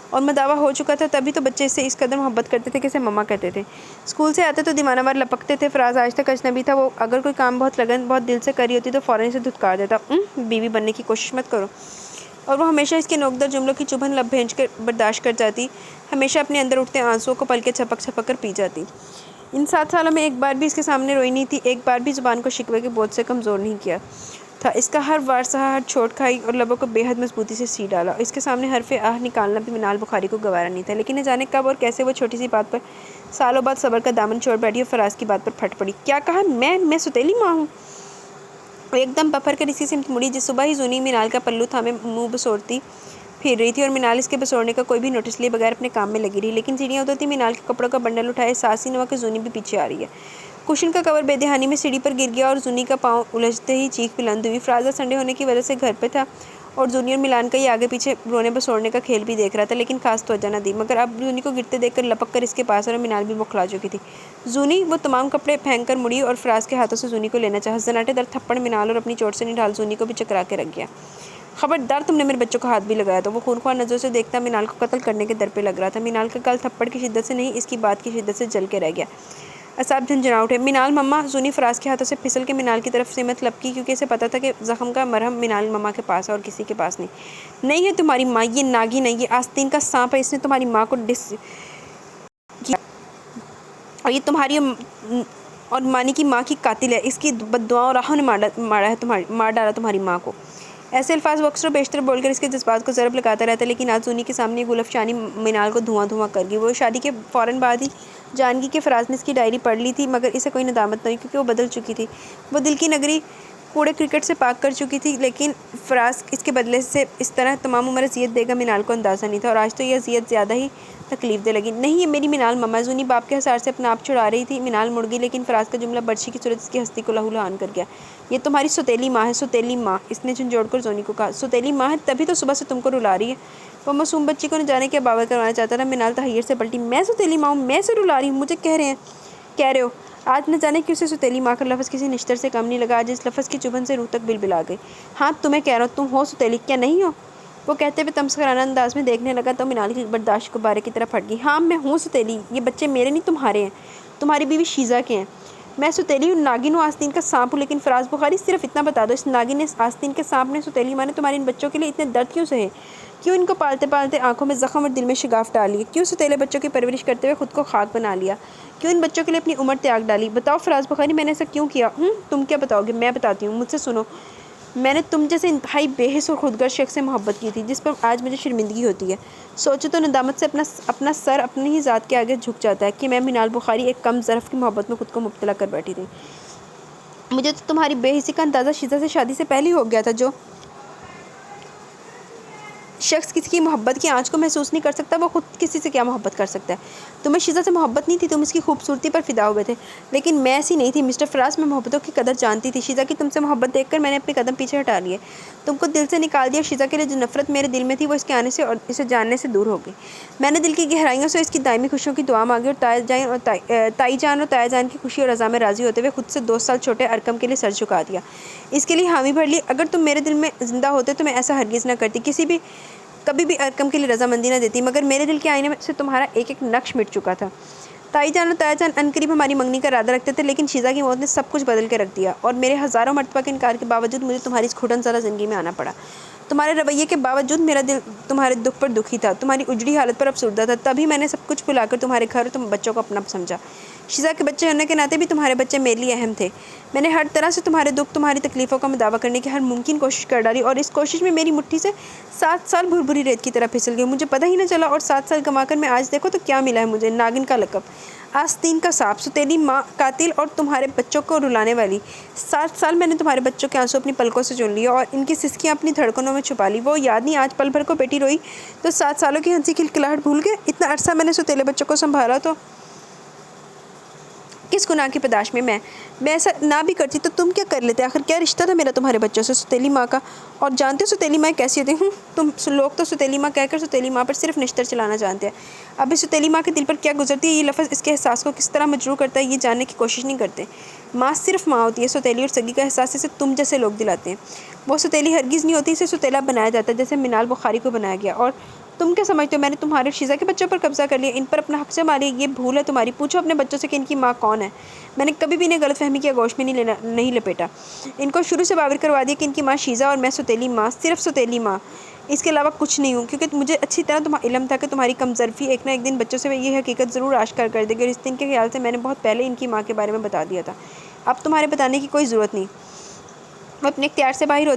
[SPEAKER 1] اور مداوا ہو چکا تھا تبھی تو بچے اس سے اس قدر محبت کرتے تھے کہ اسے مما کہتے تھے۔ اسکول سے آتے تو دیوانہ وار لپکتے تھے۔ فراز آج تک اجنبی تھا، وہ اگر کوئی کام بہت لگن بہت دل سے کری ہوتی تو فوراً اسے دھتکار دیتا، بیوی بننے کی کوشش مت کرو، اور وہ ہمیشہ اس کے نوکدر جملوں کی چبھن لب بھینچ کر برداشت کر جاتی، ہمیشہ اپنے اندر اٹھتے آنسوؤں کو پل کے چھپک چھپک کر پی جاتی۔ ان 7 سالوں میں ایک بار بھی اس کے سامنے روئی نہیں تھی، ایک بار بھی زبان کو شکوے کے بوجھ سے کمزور نہیں کیا تھا۔ اس کا ہر وار سہا چھوٹ کھائی اور لبوں کو بے حد مضبوطی سے سی ڈالا، اور اس کے سامنے حرف آہ نکالنا بھی منال بخاری کو گوارا نہیں تھا، لیکن نہ جانے کب اور کیسے وہ چھوٹی سی بات پر سالوں بعد صبر کا دامن چھوڑ بیٹھی اور فراز کی بات پر پھٹ پڑی۔ کیا کہا؟ میں سوتیلی ماں ہوں؟ وہ ایک دم پپھر کر اسی سمت مڑی جس صبح ہی زونی منال کا پلو تھامے منہ بسورتی پھر رہی تھی، اور منال اس کے بسورنے کا کوئی بھی نوٹس لیے بغیر اپنے کام میں لگی رہی۔ لیکن سیڑھیاں اترتی منال کے کپڑوں کا بنڈل اٹھائے سانس ہی نہ ہوا کہ زونی بھی پیچھے آ رہی ہے۔ کشن کا کور بے دہانی میں سیڑھی پر گر گیا اور زونی کا پاؤں الجھتے ہی چیخ بلند ہوئی۔ فراز سنڈے ہونے کی وجہ سے گھر پہ تھا اور زونی اور ملان کا یہ آگے پیچھے رونے بسورنے کا کھیل بھی دیکھ رہا تھا، لیکن خاص توجہ نہ دی، مگر اب زونی کو گرتے دیکھ کر لپک کر اس کے پاس اور منال بھی بوکھلا چکی تھی۔ زونی! وہ تمام کپڑے پھینک کر مڑی اور فراز کے ہاتھوں سے زونی کو لینا چاہا۔ زناٹے دار تھپڑ منال اور اپنی چوٹ سے نڈھال زونی کو بھی چکرا کے رکھ گیا۔ خبردار! تم نے میرے بچوں کا ہاتھ بھی لگایا تو! وہ خونخوار نظروں سے دیکھتا منال کو قتل کرنے کے در پہ لگ رہا تھا۔ منال کا گال تھپڑ کی شدت سے نہیں، اس کی بات کی شدت سے جل کے رہ گیا۔ اعصاب جھنجھنا اٹھے۔ منال مما! زونی فراز کے ہاتھوں سے پھسل کے منال کی طرف سمت لپکی، کیونکہ اسے پتا تھا کہ زخم کا مرہم منال مما کے پاس ہے اور کسی کے پاس نہیں ہے تمہاری ماں، یہ ناگن ہے، یہ آستین کا سانپ ہے، اس نے تمہاری ماں کو ڈس کیا اور یہ تمہاری اور مانی کی ماں کی قاتل ہے، اس کی بد دعاؤں اور راہوں نے مار ڈالا تمہاری ماں کو۔ ایسے الفاظ وہ اکثر و بیشتر بول کر اس کے جذبات کو ضرب لگاتا رہتا، لیکن آج زونی کے سامنے یہ گل افشانی منال کو دھواں دھواں کر گئی۔ وہ شادی کے فوراً بعد ہی جان گئی کہ فراز نے اس کی ڈائری پڑھ لی تھی، مگر اسے کوئی ندامت نہ ہوئی کیونکہ وہ بدل چکی تھی۔ وہ دل کی نگری کوڑے کرکٹ سے پاک کر چکی تھی، لیکن فراز اس کے بدلے سے اس طرح تمام عمر اذیت دے گا منال کو اندازہ نہیں تھا، اور آج تو یہ اذیت زیادہ ہی تکلیف دہ لگی۔ نہیں، یہ میری منال مما! زونی باپ کے حصار سے اپنا آپ چھڑا رہی تھی۔ منال مڑ گئی، لیکن فراز کا جملہ برچھی کی صورت اس کی ہستی کو لہو لہان کر گیا۔ یہ تمہاری سوتیلی ماں ہے، سوتیلی ماں! اس نے جھنجھوڑ کر زونی کو کہا۔ سوتیلی ماں ہے، تبھی تو صبح سے تم کو رلا رہی ہے۔ وہ معصوم بچی کو نہ جانے کیا باور کروانا چاہتا تھا۔ منال تحیر سے پلٹی۔ میں سوتیلی ماں ہوں؟ میں اسے رلا رہی ہوں؟ مجھے کہہ رہے ہو؟ آج نہ جانے کیوں اسے سوتیلی ماں کا لفظ کسی نشتر سے کم نہیں لگا، آج اس لفظ کی چبھن سے روح تک بلبلا گئی۔ ہاں، تمہیں کہہ رہا ہوں، تم ہو سوتیلی، کیا نہیں ہو؟ وہ کہتے ہوئے تمسخرانہ انداز میں دیکھنے لگا تو منال کی برداشت غبارے کی طرح پھٹ گئی۔ ہاں، میں ہوں سوتیلی، یہ بچے میرے نہیں تمہارے ہیں، تمہاری بیوی شیزا کے ہیں۔ میں سوتیلی ہوں، ناگن ہوں، آستین کا سانپ ہوں، لیکن فراز بخاری صرف اتنا بتا دو، اس ناگن نے، آستین کے سانپ نے، سوتیلی ماں نے تمہارے ان بچوں کے لیے اتنے درد کیوں سہے؟ کیوں ان کو پالتے پالتے آنکھوں میں زخم اور دل میں شگاف ڈال لیے؟ کیوں سوتیلے بچوں کی پرورش کرتے ہوئے خود کو خاک بنا لیا؟ کیوں ان بچوں کے لیے اپنی عمر تیاگ ڈالی؟ بتاؤ فراز بخاری، میں نے ایسا کیوں کیا؟ تم کیا بتاؤ گے؟ میں بتاتی ہوں، مجھ سے سنو۔ میں نے تم جیسے انتہائی بے حس اور خودغرض شخص سے محبت کی تھی، جس پر آج مجھے شرمندگی ہوتی ہے۔ سوچو تو ندامت سے اپنا سر اپنی ہی ذات کے آگے جھک جاتا ہے کہ میں منال بخاری ایک کم ظرف کی محبت میں خود کو مبتلا کر بیٹھی تھی۔ مجھے تو تمہاری بے حسی کا اندازہ شیزا سے شادی سے پہلے ہی ہو گیا تھا۔ جو شخص کسی کی محبت کی آنچ کو محسوس نہیں کر سکتا، وہ خود کسی سے کیا محبت کر سکتا ہے؟ تمہیں شیزہ سے محبت نہیں تھی، تم اس کی خوبصورتی پر فدا ہوئے تھے، لیکن میں ایسی نہیں تھی مسٹر فراز، میں محبتوں کی قدر جانتی تھی۔ شیزہ کی تم سے محبت دیکھ کر میں نے اپنے قدم پیچھے ہٹا لیے، تم کو دل سے نکال دیا۔ شیزہ کے لیے جو نفرت میرے دل میں تھی وہ اس کے آنے سے اور اسے جاننے سے دور ہو گئی۔ میں نے دل کی گہرائیوں سے اس کی دائمی خوشیوں کی دعا مانگی، اور تائی جان اور تایا جان کی خوشی اور رضا میں راضی ہوتے ہوئے خود سے 2 سال چھوٹے ارکم کے لیے سر جھکا دیا، اس کے لیے حامی بھر لی۔ اگر تم میرے دل میں زندہ ہوتے تو میں ایسا ہرگز نہ کرتی، کبھی بھی ارکم کے لیے رضامندی نہ دیتی، مگر میرے دل کے آئینے میں سے تمہارا ایک ایک نقش مٹ چکا تھا۔ تائی جان اور تایا جان عنقریب ہماری منگنی کا ارادہ رکھتے تھے، لیکن شیزہ کی موت نے سب کچھ بدل کے رکھ دیا، اور میرے ہزاروں مرتبہ کے انکار کے باوجود مجھے تمہاری اس گھٹن زدہ زندگی میں آنا پڑا۔ تمہارے رویے کے باوجود میرا دل تمہارے دکھ پر دکھی تھا، تمہاری اجڑی حالت پر افسردہ تھا، تبھی میں نے سب کچھ بھلا کر تمہارے گھر اور تم بچوں کو اپنا سمجھا۔ شیزہ کے بچے ہونے کے ناطے بھی تمہارے بچے میرے لیے اہم تھے۔ میں نے ہر طرح سے تمہارے دکھ، تمہاری تکلیفوں کا مداوع کرنے کی ہر ممکن کوشش کر ڈالی، اور اس کوشش میں میری مٹھی سے 7 سال بھر ریت کی طرح پھسل گئے، مجھے پتہ ہی نہ چلا، اور 7 سال گنوا کر میں آج دیکھو تو کیا ملا ہے مجھے، ناگن کا لقب، آستین کا سانپ، ستیلی ماں، قاتل اور تمہارے بچوں کو رلانے والی۔ 7 سال میں نے تمہارے بچوں کے آنسو اپنی پلکوں سے چن لیے اور ان کی سسکیاں اپنی دھڑکنوں میں چھپا لی۔ وہ یاد نہیں آج پل بھر کو بیٹی روئی تو 7 سالوں کی ہنسی کھلکھلاہٹ بھول گئے؟ اتنا عرصہ میں نے ستیلے بچوں کو سنبھالا تو کس گناہ کی پاداش میں ایسا نہ بھی کرتی تو تم کیا کر لیتے؟ آخر کیا رشتہ تھا میرا تمہارے بچوں سے، ستیلی ماں کا؟ اور جانتے ہو ستیلی ماں کیسی ہوتی ہیں؟ تم لوگ تو ستیلی ماں کہہ کر ستیلی ماں پر صرف نشتر چلانا جانتے ہیں، اب اس ستیلی ماں کے دل پر کیا گزرتی ہے، یہ لفظ اس کے احساس کو کس طرح مجروح کرتا ہے، یہ جاننے کی کوشش نہیں کرتے۔ ماں صرف ماں ہوتی ہے، ستیلی اور سگی کا احساس اسے تم جیسے لوگ دلاتے ہیں۔ وہ ستیلی ہرگز نہیں ہوتی، اسے ستیلا بنایا جاتا ہے جیسے منال بخاری کو بنایا گیا۔ اور تم کیا سمجھتے ہو میں نے تمہارے اور شیزہ کے بچوں پر قبضہ کر لیا، ان پر اپنا حق جما لیا؟ یہ بھول ہے تمہاری، پوچھو اپنے بچوں سے کہ ان کی ماں کون ہے۔ میں نے کبھی بھی انہیں غلط فہمی کی آغوش میں نہیں لپیٹا، ان کو شروع سے باور کروا دیا کہ ان کی ماں شیزہ اور میں ستیلی ماں، صرف ستیلی ماں، اس کے علاوہ کچھ نہیں ہوں، کیونکہ مجھے اچھی طرح علم تھا کہ تمہاری کم ظرفی ایک نہ ایک دن بچوں سے یہ حقیقت ضرور آشکار کر دے گی، اور اس دن کے خیال سے میں نے بہت پہلے ان کی ماں کے بارے میں بتا دیا تھا۔ اب تمہارے بتانے کی کوئی ضرورت نہیں۔ وہ اپنے اختیار سے باہر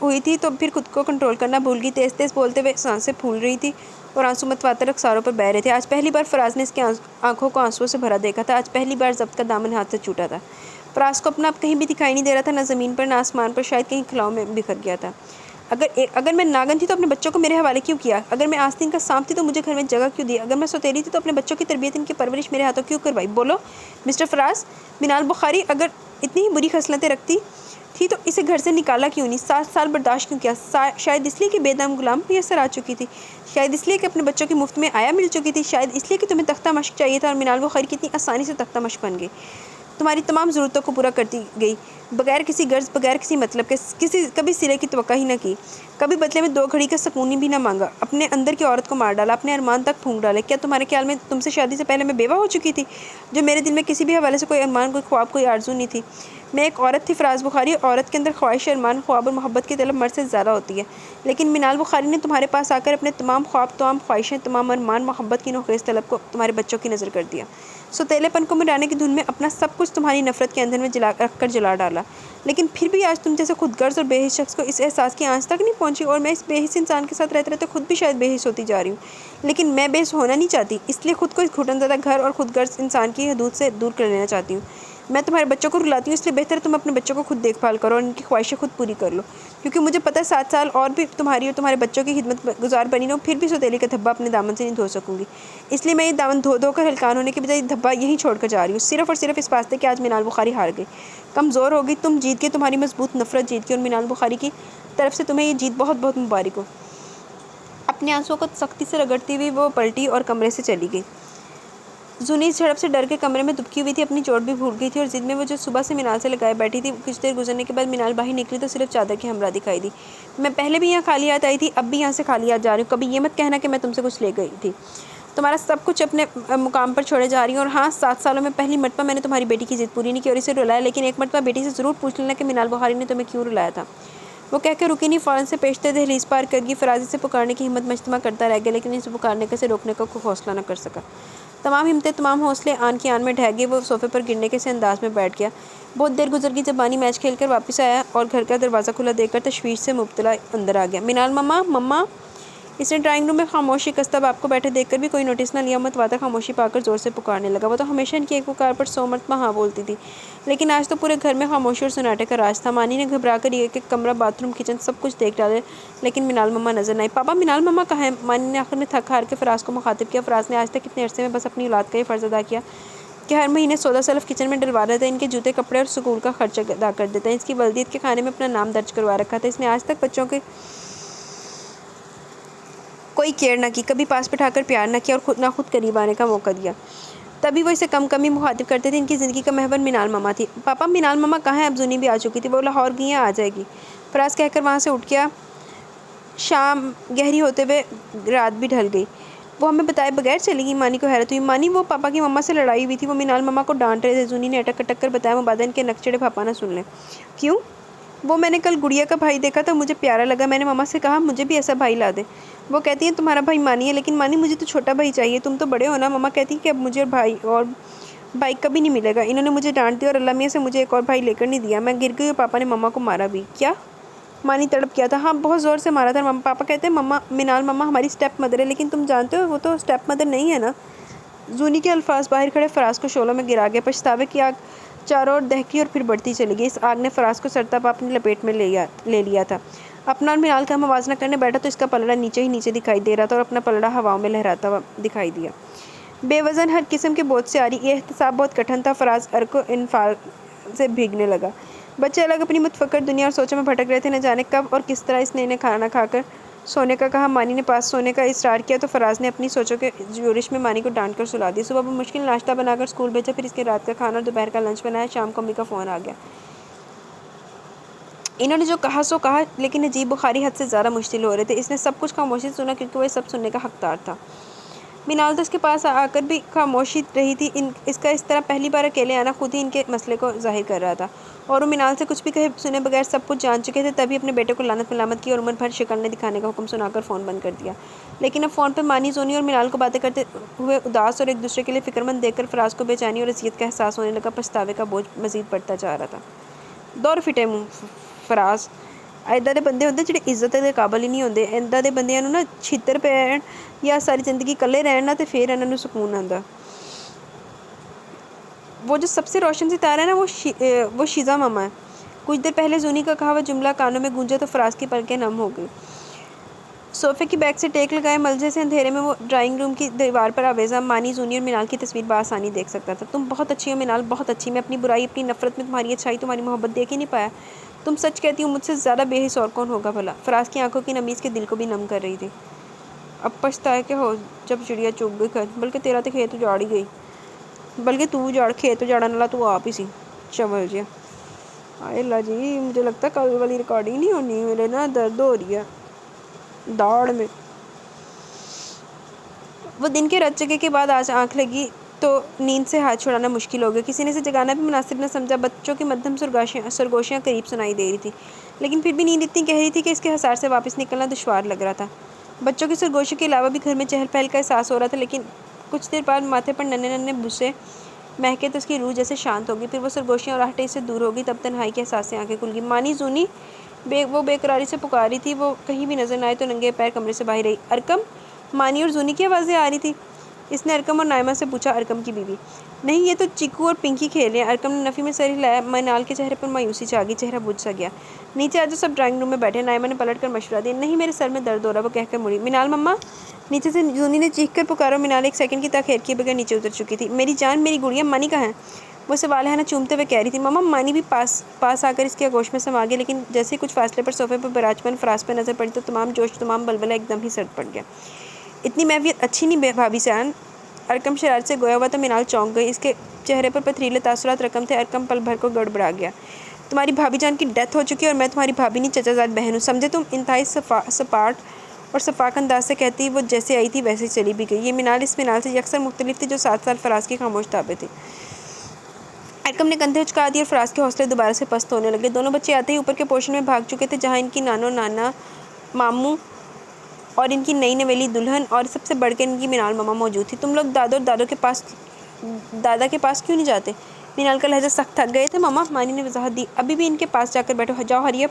[SPEAKER 1] ہوئی تھی تو پھر خود کو کنٹرول کرنا بھول گئی، تیز تیز بولتے ہوئے سانسیں پھول رہی تھی اور آنسو متواتر رخساروں پر بہہ رہے تھے۔ آج پہلی بار فراز نے اس کی آنکھوں کو آنسوؤں سے بھرا دیکھا تھا، آج پہلی بار ضبط کا دامن ہاتھ سے چھوٹا تھا۔ فراز کو اپنا اب کہیں بھی دکھائی نہیں دے رہا تھا، نہ زمین پر، نہ آسمان پر، شاید کہیں خلاؤں میں بکھر گیا تھا۔ اگر میں ناگن تھی تو اپنے بچوں کو میرے حوالے کیوں کیا؟ اگر میں آستین کا سانپ تھی تو مجھے گھر میں جگہ کیوں دی؟ اگر میں ستیلی تھی تو اپنے بچوں کی تربیت، ان کی پرورش میرے ہاتھوں کیوں کروائی؟ بولو مسٹر فراز۔ منال بخاری اگر اتنی ہی بری خصلتیں رکھتی تھی تو اسے گھر سے نکالا کیوں نہیں؟ 7 سال برداشت کیوں کیا؟ شاید اس لیے کہ بے دام غلام میسر آ چکی تھی، شاید اس لیے کہ اپنے بچوں کی مفت میں آیا مل چکی تھی، شاید اس لیے کہ تمہیں تختہ مشق چاہیے تھا، اور منال بخاری کی اتنی آسانی سے تختہ مشق بن گئی، تمہاری تمام ضرورتوں کو پورا کرتی گئی، بغیر کسی غرض، بغیر کسی مطلب کے، کبھی سرے کی توقع ہی نہ کی، کبھی بدلے میں 2 گھڑی کا سکون بھی نہ مانگا، اپنے اندر کی عورت کو مار ڈالا، اپنے ارمان تک پھونک ڈالے۔ کیا تمہارے خیال میں تم سے شادی سے پہلے میں بیوہ ہو چکی تھی، جو میرے دل میں کسی بھی حوالے سے کوئی ارمان، کوئی خواب، کوئی آرزو نہیں تھی؟ میں ایک عورت تھی فراز بخاری، عورت کے اندر خواہش، ارمان، خواب اور محبت کی طلب مرد سے زیادہ ہوتی ہے، لیکن منال بخاری نے تمہارے پاس آ کر اپنے تمام خواب، تمام خواہشیں، تمام ارمان، محبت کی نوخیز طلب کو تمہارے بچوں کی نظر کر دیا، ستیلے پن کو مٹانے کی دھن میں اپنا سب کچھ تمہاری نفرت کے ایندھن میں رکھ کر جلا ڈالا، لیکن پھر بھی آج تم جیسے خود غرض اور بے حس شخص کو اس احساس کی آنچ تک نہیں پہنچی، اور میں اس بے حس انسان کے ساتھ رہتے رہتے خود بھی شاید بے حس ہوتی جا رہی ہوں، لیکن میں بے حس ہونا نہیں چاہتی، اس لیے خود کو اس گھٹن زدہ گھر اور خود غرض انسان کی حدود سے دور کر لینا چاہتی ہوں۔ میں تمہارے بچوں کو رلاتی ہوں، اس لیے بہتر ہے تم اپنے بچوں کو خود دیکھ بھال کرو اور ان کی خواہشیں خود پوری کر لو، کیونکہ مجھے پتہ ہے 7 سال اور بھی تمہاری اور تمہارے بچوں کی خدمت گزار بنی رہوں، پھر بھی ستیلی کا دھبا اپنے دامن سے نہیں دھو سکوں گی، اس لیے میں یہ دامن دھو دھو کر ہلکان ہونے کے بجائے دھبا یہیں چھوڑ کر جا رہی ہوں، صرف اور صرف اس واسطے کہ آج منال بخاری ہار گئی، کمزور ہو گئی، تم جیت گئے، تمہاری مضبوط نفرت جیت گئی، اور منال بخاری کی طرف سے تمہیں یہ جیت بہت بہت مبارک ہو۔ اپنے آنسوؤں کو سختی سے رگڑتی ہوئی وہ پلٹی اور کمرے سے چلی گئی۔ زونی اس جھڑپ سے ڈر کے کمرے میں دبکی ہوئی تھی، اپنی چوٹ بھی بھول گئی تھی، اور ضد میں وہ جو صبح سے منال سے لگائے بیٹھی تھی، کچھ دیر گزرنے کے بعد منال باہر نکلی تو صرف چادر کے ہمراہ دکھائی دی۔ میں پہلے بھی یہاں خالی ہاتھ آئی تھی، اب بھی یہاں سے خالی ہاتھ جا رہی ہوں، کبھی یہ مت کہنا کہ میں تم سے کچھ لے گئی تھی، تمہارا سب کچھ اپنے مقام پر چھوڑے جا رہی ہوں، اور ہاں 7 سالوں میں پہلی مرتبہ میں نے تمہاری بیٹی کی ضد پوری نہیں کی اور اسے رلایا، لیکن ایک مرتبہ بیٹی سے ضرور پوچھ لینا کہ منال بخاری نے تمہیں کیوں رلایا تھا۔ وہ کہہ کے رکی نہیں، فوراً سے پیشتے دہلیز پار کر گئی۔ فراز اسے پکارنے کی ہمت مجتمع کرتا رہ گیا، لیکن اسے پکارنے سے روکنے کا کوئی حوصلہ نہ کر سکا، تمام ہمتیں، تمام حوصلے آن کی آن میں ڈھہ گئے۔ وہ صوفے پر گرنے کے سے انداز میں بیٹھ گیا، بہت دیر گزر گئی، جب بانی میچ کھیل کر واپس آیا اور گھر کا دروازہ کھلا دیکھ کر تشویش سے مبتلا اندر آ گیا۔ منال مما، مما! اس نے ڈرائنگ روم میں خاموشی کستہ باپ کو بیٹھے دیکھ کر بھی کوئی نوٹس نہ لیا۔ متواتر خاموشی پا کر زور سے پکارنے لگا۔ وہ تو ہمیشہ ان کی ایک پکار پر 100 مرتبہ ہاں بولتی تھی، لیکن آج تو پورے گھر میں خاموشی اور سناٹے کا راج تھا۔ مانی نے گھبرا کر ایک ایک کمرہ، باتھ روم، کچن سب کچھ دیکھ ڈالے، لیکن منال مما نظر نہ آئی۔ پاپا، منال مما کہاں ہیں؟ مانی نے آخر میں تھک ہار کے فراز کو مخاطب کیا۔ فراز نے آج تک اتنے عرصے میں بس اپنی اولاد کا یہ فرض ادا کیا کہ ہر مہینے 16 سلف کچن میں ڈلوا رہا تھا، ان کے جوتے، کپڑے اور سکول کا خرچہ ادا کر دیتا، اس کی ولدیت کے کھانے میں اپنا نام درج کروا رکھا تھا۔ اس نے آج تک بچوں کے کوئی کیئر نہ کی، کبھی پاس بٹھا کر پیار نہ کیا اور نہ خود قریب آنے کا موقع دیا۔ تبھی وہ اسے کم کم ہی مخاطب کرتے تھے۔ ان کی زندگی کا محور منال مما تھی۔ پاپا، منال مما کہاں ہیں؟ اب زونی بھی آ چکی تھی۔ وہ لاہور گئی ہیں، آ جائے گی، فراز کہہ کر وہاں سے اٹھ گیا۔ شام گہری ہوتے ہوئے رات بھی ڈھل گئی۔ وہ ہمیں بتائے بغیر چلی گئی؟ مانی کو حیرت ہوئی۔ مانی، وہ پاپا کی مما سے لڑائی ہوئی تھی، وہ منال مما کو ڈانٹ رہے تھے، زونی نے اٹک اٹک کر بتایا۔ مبادہ ان کے نکچڑے پاپا نہ سن لیں۔ کیوں؟ وہ میں نے کل گڑیا کا بھائی دیکھا تھا، مجھے پیارا لگا، میں نے مما سے کہا مجھے بھی ایسا بھائی لا دے۔ وہ کہتی ہیں تمہارا بھائی مانی ہے، لیکن مانی مجھے تو چھوٹا بھائی چاہیے، تم تو بڑے ہو نا۔ مما کہتی کہ اب مجھے اور بھائی کبھی نہیں ملے گا، انہوں نے مجھے ڈانٹ دیا اور اللہ میاں سے مجھے ایک اور بھائی لے کر نہیں دیا، میں گر گئی اور پاپا نے مما کو مارا بھی۔ کیا؟ مانی تڑپ کیا تھا۔ ہاں، بہت زور سے مارا تھا۔ پاپا کہتے ہیں منال مما ہماری اسٹیپ مدر ہے، لیکن تم جانتے ہو وہ تو اسٹیپ مدر نہیں ہے نا۔ زونی کے الفاظ باہر کھڑے فراز کو شعلوں میں گرا گئے۔ پچھتاوے کی آگ چاروں اور دہکی اور پھر بڑھتی چلی گئی۔ اس آگ نے فراز کو سڑتا پا اپنی لپیٹ میں لے لیا تھا۔ اپنا اور منال کا موازنہ کرنے بیٹھا تو اس کا پلڑا نیچے ہی نیچے دکھائی دے رہا تھا اور اپنا پلڑا ہواؤں میں لہراتا ہوا دکھائی دیا۔ بے وزن ہر قسم کے بوجھ سے آری یہ احتساب بہت کٹھن تھا۔ فراز ارق و انفعال سے بھیگنے لگا۔ بچے الگ اپنی متفکر دنیا اور سوچوں میں بھٹک رہے تھے، نہ جانے کب اور کس طرح اس نے انہیں کھانا کھا کر سونے کا کہا۔ مانی نے پاس سونے کا اصرار کیا تو فراز نے اپنی سوچوں کے جوشش میں مانی کو ڈانٹ کر سلا دیا۔ صبح بمشکل ناشتہ بنا کر اسکول بھیجا، پھر اس کے رات کا کھانا اور دوپہر کا لنچ بنایا۔ شام کو امی کا فون آ گیا۔ انہوں نے جو کہا سو کہا، لیکن عجیب بخاری حد سے زیادہ مشتعل ہو رہے تھے۔ اس نے سب کچھ خاموشی سے سنا کیونکہ وہ سب سننے کا حقدار تھا۔ منال تو اس کے پاس آ کر بھی خاموشی رہی تھی۔ اس کا اس طرح پہلی بار اکیلے آنا خود ہی ان کے مسئلے کو ظاہر کر رہا تھا، اور وہ منال سے کچھ بھی کہے سنے بغیر سب کچھ جان چکے تھے۔ تبھی اپنے بیٹے کو لعنت ملامت کی اور عمر بھر شکل نہ دکھانے کا حکم سنا کر فون بند کر دیا۔ لیکن اب فون پر مانی، زونی اور منال کو باتیں کرتے ہوئے اداس اور ایک دوسرے کے لیے فکرمند دیکھ کر فراز کو بے چینی اور اذیت کا احساس ہونے لگا۔ پچھتاوے کا بوجھ مزید بڑھتا جا رہا تھا۔ دور فٹے منہ فراز، ایدہ دے بندے ہوندے جڑے عزت دے قابل ہی نہیں ہوندے۔ ایدہ دے بندیاں نوں نا چھتر پین یا ساری زندگی کلے رہن نا تے پھر انہاں نوں سکون آندا۔ وہ جو سب سے روشن ستارہ ہے نا وہ شیزا ماما ہے۔ کچھ دیر پہلے زونی کا کہا ہوا جملہ کانوں میں گونجا تو فراز کی پلکیں نم ہو گئی۔ صوفے کی بیک سے ٹیک لگائے ملجے سے اندھیرے میں وہ ڈرائنگ روم کی دیوار پر آویزاں مانی، زونی اور منال کی تصویر بآسانی دیکھ سکتا تھا۔ تم بہت اچھی ہو منال، بہت اچھی۔ میں اپنی برائی، اپنی نفرت میں تمہاری اچھائی، تمہاری محبت دیکھ ہی نہیں پایا۔ تم سچ کہتی ہو، مجھ سے زیادہ بے حس اور کون ہوگا بھلا؟ فراز کی آنکھوں کی نمی اس کے دل کو بھی نم کر رہی تھی۔ اب پچھتائے کہ ہو جب چڑیا چگ گئی کھت، بلکہ تیرا تو کھیت اجاڑ ہی گئی، بلکہ تو اجاڑ کھیت اجاڑن والا تو آپ ہی سی چول جیا۔ آئے اللہ جی، مجھے لگتا ہے کل والی ریکارڈنگ نہیں ہونی، میرے نا درد ہو رہی ہے داڑھ میں۔ وہ دن کے رت جگے کے بعد آج آنکھ لگی تو نیند سے ہاتھ چھڑانا مشکل ہو گیا۔ کسی نے اسے جگانا بھی مناسب نہ سمجھا۔ بچوں کی مدھم سرگوشیاں قریب سنائی دے رہی تھی، لیکن پھر بھی نیند اتنی گہری تھی کہ اس کے حصار سے واپس نکلنا دشوار لگ رہا تھا۔ بچوں کی سرگوشی کے علاوہ بھی گھر میں چہل پہل کا احساس ہو رہا تھا، لیکن کچھ دیر بعد ماتھے پر ننھے ننھے بوسے مہکے تو اس کی روح جیسے شانت ہو گئی۔ پھر وہ سرگوشیاں اور آہٹیں اس سے دور ہو گئی، تب تنہائی کے احساس سے آنکھیں کھل گئی۔ مانی، زونی وہ بے قراری سے پکار رہی تھی۔ وہ کہیں بھی نظر نہ آئے تو ننگے پیر کمرے سے باہر آئی۔ ارکم! مانی اور زونی کی آوازیں آ رہی تھی۔ اس نے ارکم اور نائمہ سے پوچھا، ارکم کی بیوی۔ نہیں، یہ تو چیکو اور پنکی کھیل رہے ہیں۔ ارکم نے نفی میں سر ہلایا۔ منال کے چہرے پر مایوسی چھا گئی، چہرہ بجھ سا گیا۔ نیچے آجاؤ، سب ڈرائنگ روم میں بیٹھے۔ نائمہ نے پلٹ کر مشورہ دیا۔ نہیں، میرے سر میں درد ہو رہا ہے، وہ کہہ کر مڑی۔ منال مما! نیچے سے زونی نے چیخ کر پکارا اور منال ایک سیکنڈ کی تاخیر کیے بغیر نیچے اتر چکی تھی۔ میری جان، میری گڑیا، مانی کہاں ہے؟ وہ سوالحانہ چومتے ہوئے کہہ رہی تھی۔ مما! مانی بھی پاس آ کر اس کی آغوش میں سما گئی، لیکن جیسے ہی کچھ فاصلے پر صوفے پر براجمان فراز پر نظر پڑی تو تمام جوش، تمام بلبلہ ایک دم ہی سرد پڑ گیا۔ اتنی محویت اچھی نہیں بھابھی جان۔ ارکم شرارت سے گویا ہوا تو منال چونک گئی۔ اس کے چہرے پر پتھریلے تاثرات رقم تھے۔ ارکم پل بھر کو گڑبڑا گیا۔ تمہاری بھابھی جان کی ڈیتھ ہو چکی ہے اور میں تمہاری بھابھی نہیں، چچا زاد بہن ہوں، سمجھے تم؟ انتہائی سپاٹ اور شفاف انداز سے کہتی وہ جیسے آئی تھی ویسے چلی بھی گئی۔ یہ منال اس منال سے یکسر مختلف تھی جو 7 سال فراز کی خاموش تابع تھی۔ ارکم نے کندھے اچکا دیے اور فراز کے حوصلے دوبارہ سے پست ہونے لگے۔ دونوں بچے آتے ہی اوپر کے پورشن میں بھاگ چکے تھے، جہاں ان کی نانو، نانا، ماموں اور ان کی نئی نویلی دلہن اور سب سے بڑھ کر ان کی منال مما موجود تھی۔ تم لوگ دادو اور دادا کے پاس کیوں نہیں جاتے؟ منال کا لہجہ سخت تھک گئے تھے مما، مانی نے وضاحت دی۔ ابھی بھی ان کے پاس جا کر بیٹھو، جاؤ ہری اپ۔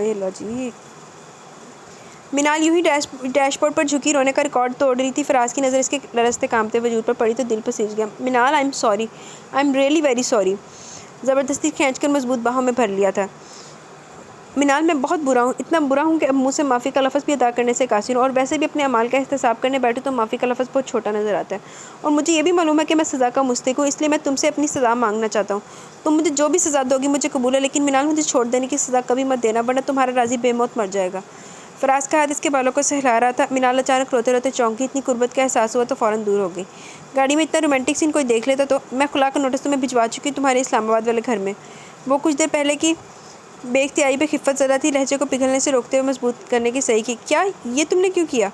[SPEAKER 1] اللہ جی. منال یوں ہی ڈیش بورڈ پر جھکی رونے کا ریکارڈ توڑ رہی تھی. فراز کی نظر اس کے لرزتے کانپتے وجود پر پڑی تو دل پسیج گیا. Manal I am sorry, I am really very sorry. زبردستی کھینچ کر مضبوط باہوں میں بھر لیا تھا. منال میں بہت برا ہوں, اتنا برا ہوں کہ اب منہ سے معافی کا لفظ بھی ادا کرنے سے قاصر ہوں, اور ویسے بھی اپنے اعمال کا احتساب کرنے بیٹھوں تو معافی کا لفظ بہت چھوٹا نظر آتا ہے. اور مجھے یہ بھی معلوم ہے کہ میں سزا کا مستحق ہوں, اس لیے میں تم سے اپنی سزا مانگنا چاہتا ہوں. تم مجھے جو بھی سزا دو گی مجھے قبول ہے, لیکن منال مجھے چھوڑ دینے کی سزا کبھی مت دینا, ورنہ تمہارا راضی بے موت مر جائے گا. فراز کا ہاتھ اس کے بالوں کو سہلا رہا تھا. منال اچانک روتے روتے چونکی. اتنی قربت کا احساس ہوا تو فوراً دور ہو گئی. گاڑی میں اتنا رومانٹک سین کوئی دیکھ لیتا تو. میں کھلا کر نوٹس تمہیں بھجوا چکی ہوں تمہارے اسلام آباد والے گھر میں. وہ کچھ دیر پہلے کی بے اختیاری پہ خفت زدہ تھی, لہجے کو پگھلنے سے روکتے ہوئے مضبوط کرنے کی صحیح کی. کیا یہ تم نے کیوں کیا؟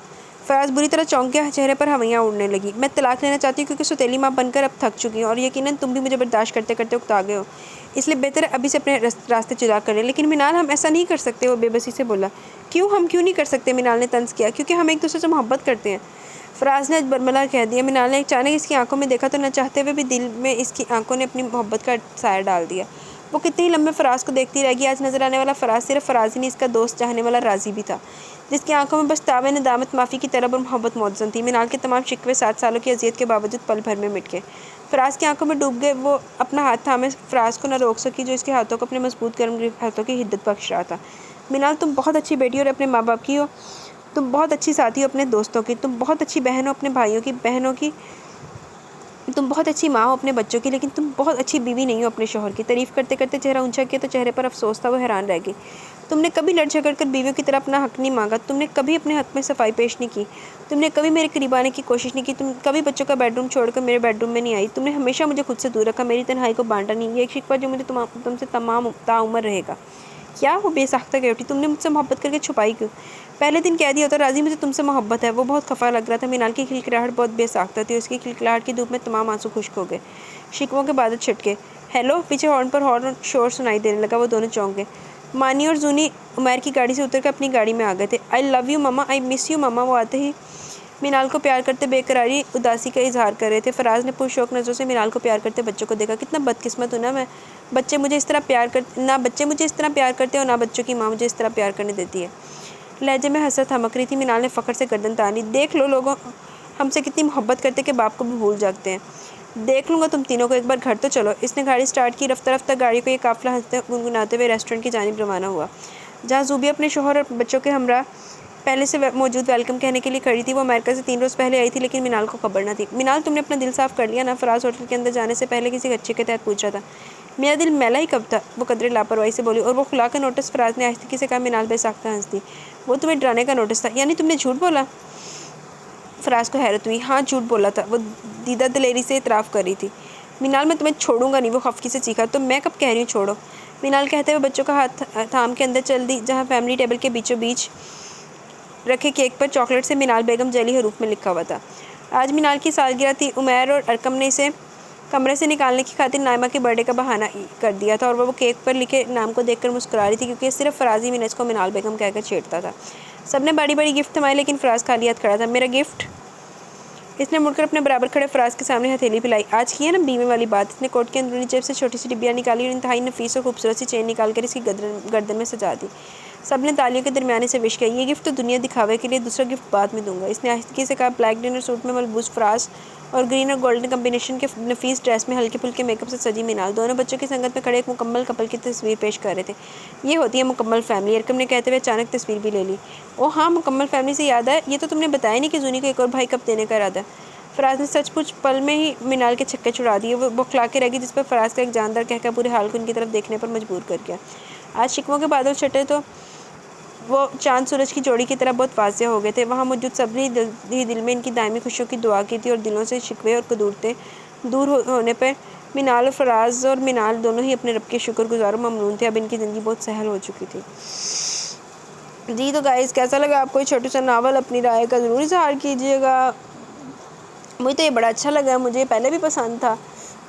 [SPEAKER 1] فراز بری طرح چونک گیا, چہرے پر ہوائیاں اڑنے لگی. میں طلاق لینا چاہتی ہوں کیونکہ سوتیلی ماں بن کر اب تھک چکی ہوں, اور یقیناً تم بھی مجھے برداشت کرتے کرتے اکتا گئے ہو, اس لیے بہتر ہے ابھی سے اپنے راستے جدا کر لیں. لیکن منال ہم ایسا نہیں کر سکتے, وہ بے بسی سے بولا. ہم کیوں نہیں کر سکتے؟ منال نے طنز کیا. کیونکہ ہم ایک دوسرے سے محبت کرتے ہیں, فراز نے برملا کہہ دیا. منال نے اچانک اس کی آنکھوں میں دیکھا تو نہ چاہتے ہوئے بھی دل میں اس کی آنکھوں نے اپنی محبت کا سایہ ڈال دیا. وہ کتنے ہی لمبے فراز کو دیکھتی رہ گئی. آج نظر آنے والا فراز صرف فراز ہی نہیں, اس کا دوست, چاہنے والا راضی بھی تھا, جس کی آنکھوں میں بس تاب ندامت, معافی کی طلب اور محبت موزوں تھی. منال کے تمام شکوے 7 سالوں کی اذیت کے باوجود پل بھر میں مٹ گئے. فراز کی آنکھوں میں ڈوب گئے. وہ اپنا ہاتھ تھامے فراز کو نہ روک سکی, جو اس کے ہاتھوں کو اپنے مضبوط گرم ہاتھوں کی حدت بخش رہا تھا. منال تم بہت اچھی بیٹی ہو اور اپنے ماں باپ کی ہو, تم بہت اچھی ساتھی ہو اپنے دوستوں کی, تم بہت اچھی بہن ہو اپنے بھائیوں کی, بہنوں کی, تم بہت اچھی ماں ہو اپنے بچوں کی, لیکن تم بہت اچھی بیوی نہیں ہو اپنے شوہر کی. تعریف کرتے کرتے چہرہ اونچا کیا تو چہرے پر افسوس تھا. وہ حیران رہ گئی. تم نے کبھی لڑ جھگڑ کر بیویوں کی طرح اپنا حق نہیں مانگا, تم نے کبھی اپنے حق میں صفائی پیش نہیں کی, تم نے کبھی میرے قریب آنے کی کوشش نہیں کی, تم کبھی بچوں کا بیڈ روم چھوڑ کر میرے بیڈ روم میں نہیں آئی, تم نے ہمیشہ مجھے خود سے دور رکھا, میری تنہائی کو بانٹا نہیں. یہ ایک شکوہ جو مجھے تم سے تمام تعمر رہے گا. کیا؟ وہ بے ساختہ کہہ اٹھی. تم نے مجھ سے محبت کر کے چھپائی کیوں؟ پہلے دن کہہ دیا ہوتا راضی مجھے تم سے محبت ہے. وہ بہت خفا لگ رہا تھا. منال کی کھلکھلاہٹ بہت بے ساختہ تھی, اس کی کھلکھلاہٹ کی دھوپ میں تمام آنسو خشک ہو گئے. شکووں کے بادل چھٹکے. ہیلو, پیچھے ہارن پر ہارن شور سنائی دینے لگا. وہ دونوں چونک گئے. مانی اور زونی عمیر کی گاڑی سے اتر کر اپنی گاڑی میں آ گئے تھے. I love you mama, I miss you mama. وہ آتے ہی منال کو پیار کرتے بے قراری اداسی کا اظہار کر رہے تھے. فراز نے پرشوق نظروں سے منال کو پیار کرتے بچوں کو دیکھا. کتنا بدقسمت ہوں نا میں, بچے مجھے اس طرح پیار کرتے ہیں اور نہ بچوں کی ماں مجھے اس طرح پیار کرنے دیتی ہے. لہجے میں حسرت ہمک رہی تھی. منال نے فخر سے گردن تان لی. دیکھ لو لوگوں ہم سے کتنی محبت کرتے کہ باپ کو بھی بھول جاتے ہیں. دیکھ لوں گا تم تینوں کو, ایک بار گھر تو چلو. اس نے گاڑی سٹارٹ کی. رفتہ رفتہ گاڑی کو یہ قافلہ ہنستے گنگناتے ہوئے ریسٹورنٹ کی جانب روانہ ہوا, جہاں زوبیہ اپنے شوہر اور بچوں کے ہمراہ پہلے سے موجود ویلکم کہنے کے لیے کھڑی تھی. وہ امریکہ سے 3 روز پہلے آئی تھی, لیکن منال کو خبر نہ تھی. منال تم نے اپنا دل صاف کر لیا نا؟ فراز ہوٹل کے اندر جانے سے پہلے کسی اچھے کے تحت پوچھا تھا. میرا دل میلا ہی کب تھا, وہ قدرے لاپرواہی سے بولی, اور وہ کھلا کر نوٹس. فراز نے آہستگی سے کہا. منال بے ساختہ ہنس دی. وہ تمہیں ڈرانے کا نوٹس تھا؟ یعنی تم نے جھوٹ بولا؟ فراز کو حیرت ہوئی. ہاں جھوٹ بولا تھا, وہ دیدہ دلیری سے اعتراف کر رہی تھی. منال میں تمہیں چھوڑوں گا نہیں, وہ خفگی سے چیخا. تو میں کب کہہ رہی ہوں چھوڑو؟ منال کہتے ہوئے بچوں کا ہاتھ تھام کے اندر چل دی, جہاں فیملی ٹیبل کے بیچوں بیچ رکھے کیک پر چاکلیٹ سے منال بیگم جعلی حروف میں لکھا ہوا تھا. آج منال کی سالگرہ تھی. عمیر اور ارکم نے اسے کمرے سے نکالنے کی خاطر نائمہ کے برتھ ڈے کا بہانہ کر دیا تھا, اور وہ کیک پر لکھے نام کو دیکھ کر مسکرا رہی تھی, کیونکہ صرف فراز ہی منج کو منال بیگم کہہ کر چھیڑتا تھا. سب نے باری باری گفٹ تھمائے, لیکن فراز خالی ہاتھ کھڑا تھا. میرا گفٹ؟ اس نے مڑ کر اپنے برابر کھڑے فراز کے سامنے ہتھیلی پھیلائی. آج کی ہے نا بیوے والی بات. اس نے کوٹ کی اندرونی جیب سے چھوٹی سی ڈبیا نکالی اور انتہائی نفیس اور خوبصورت سی چین نکال کر اس کی گردن میں سجا دی. سب نے تالیوں کے درمیانے سے وش کیا. یہ گفٹ تو دنیا دکھاوے کے لیے, دوسرا گفٹ بعد میں دوں گا. اس نے آہستگی سے کہا. بلیک ڈنر سوٹ میں ملبوس فراز اور گرین اور گولڈن کمبینیشن کے نفیس ڈریس میں ہلکے پھلکے میک اپ سے سجی منال دونوں بچوں کی سنگت میں کھڑے ایک مکمل کپل کی تصویر پیش کر رہے تھے. یہ ہوتی ہے مکمل فیملی, ارکم نے کہتے ہوئے اچانک تصویر بھی لے لی. او ہاں, مکمل فیملی سے یاد ہے, یہ تو تم نے بتایا نہیں کہ زونی کو ایک اور بھائی کب دینے کا ارادہ ہے. فراز نے سچ پوچھ پل میں ہی منال کے چھکے چھڑا دیے. وہ بوکھلا کے رہ گئی, جس پر فراز کا ایک جاندار کہکا پورے حال کو ان کی طرف دیکھنے پر مجبور کر گیا. آج شکووں کے بادل چھٹے تو وہ چاند سورج کی جوڑی کی طرح بہت واضح ہو گئے تھے. وہاں موجود سب نے دل میں ان کی دائمی خوشیوں کی دعا کی تھی, اور دلوں سے شکوے اور قدورتیں دور ہونے پر منال اور فراز اور منال دونوں ہی اپنے رب کے شکر گزار و ممنون تھے. اب ان کی زندگی بہت سہل ہو چکی تھی. جی تو گائز, کیسا لگا آپ کو یہ چھوٹا سا ناول؟ اپنی رائے کا ضرور اظہار کیجیے گا. مجھے تو یہ بڑا اچھا لگا. مجھے پہلے بھی پسند تھا,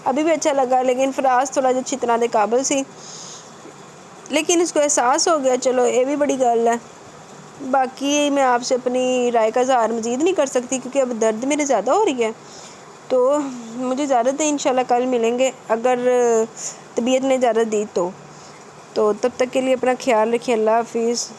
[SPEAKER 1] ابھی بھی اچھا لگا, لیکن فراز تھوڑا جو چھتنا دے قابل سی, لیکن اس کو احساس ہو گیا. چلو یہ بھی بڑی گل ہے. باقی میں آپ سے اپنی رائے کا اظہار مزید نہیں کر سکتی, کیونکہ اب درد میرے زیادہ ہو رہی ہے. تو مجھے اجازت ہے, انشاءاللہ کل ملیں گے اگر طبیعت نے اجازت دی تو. تو تب تک کے لیے اپنا خیال رکھیں، اللہ حافظ۔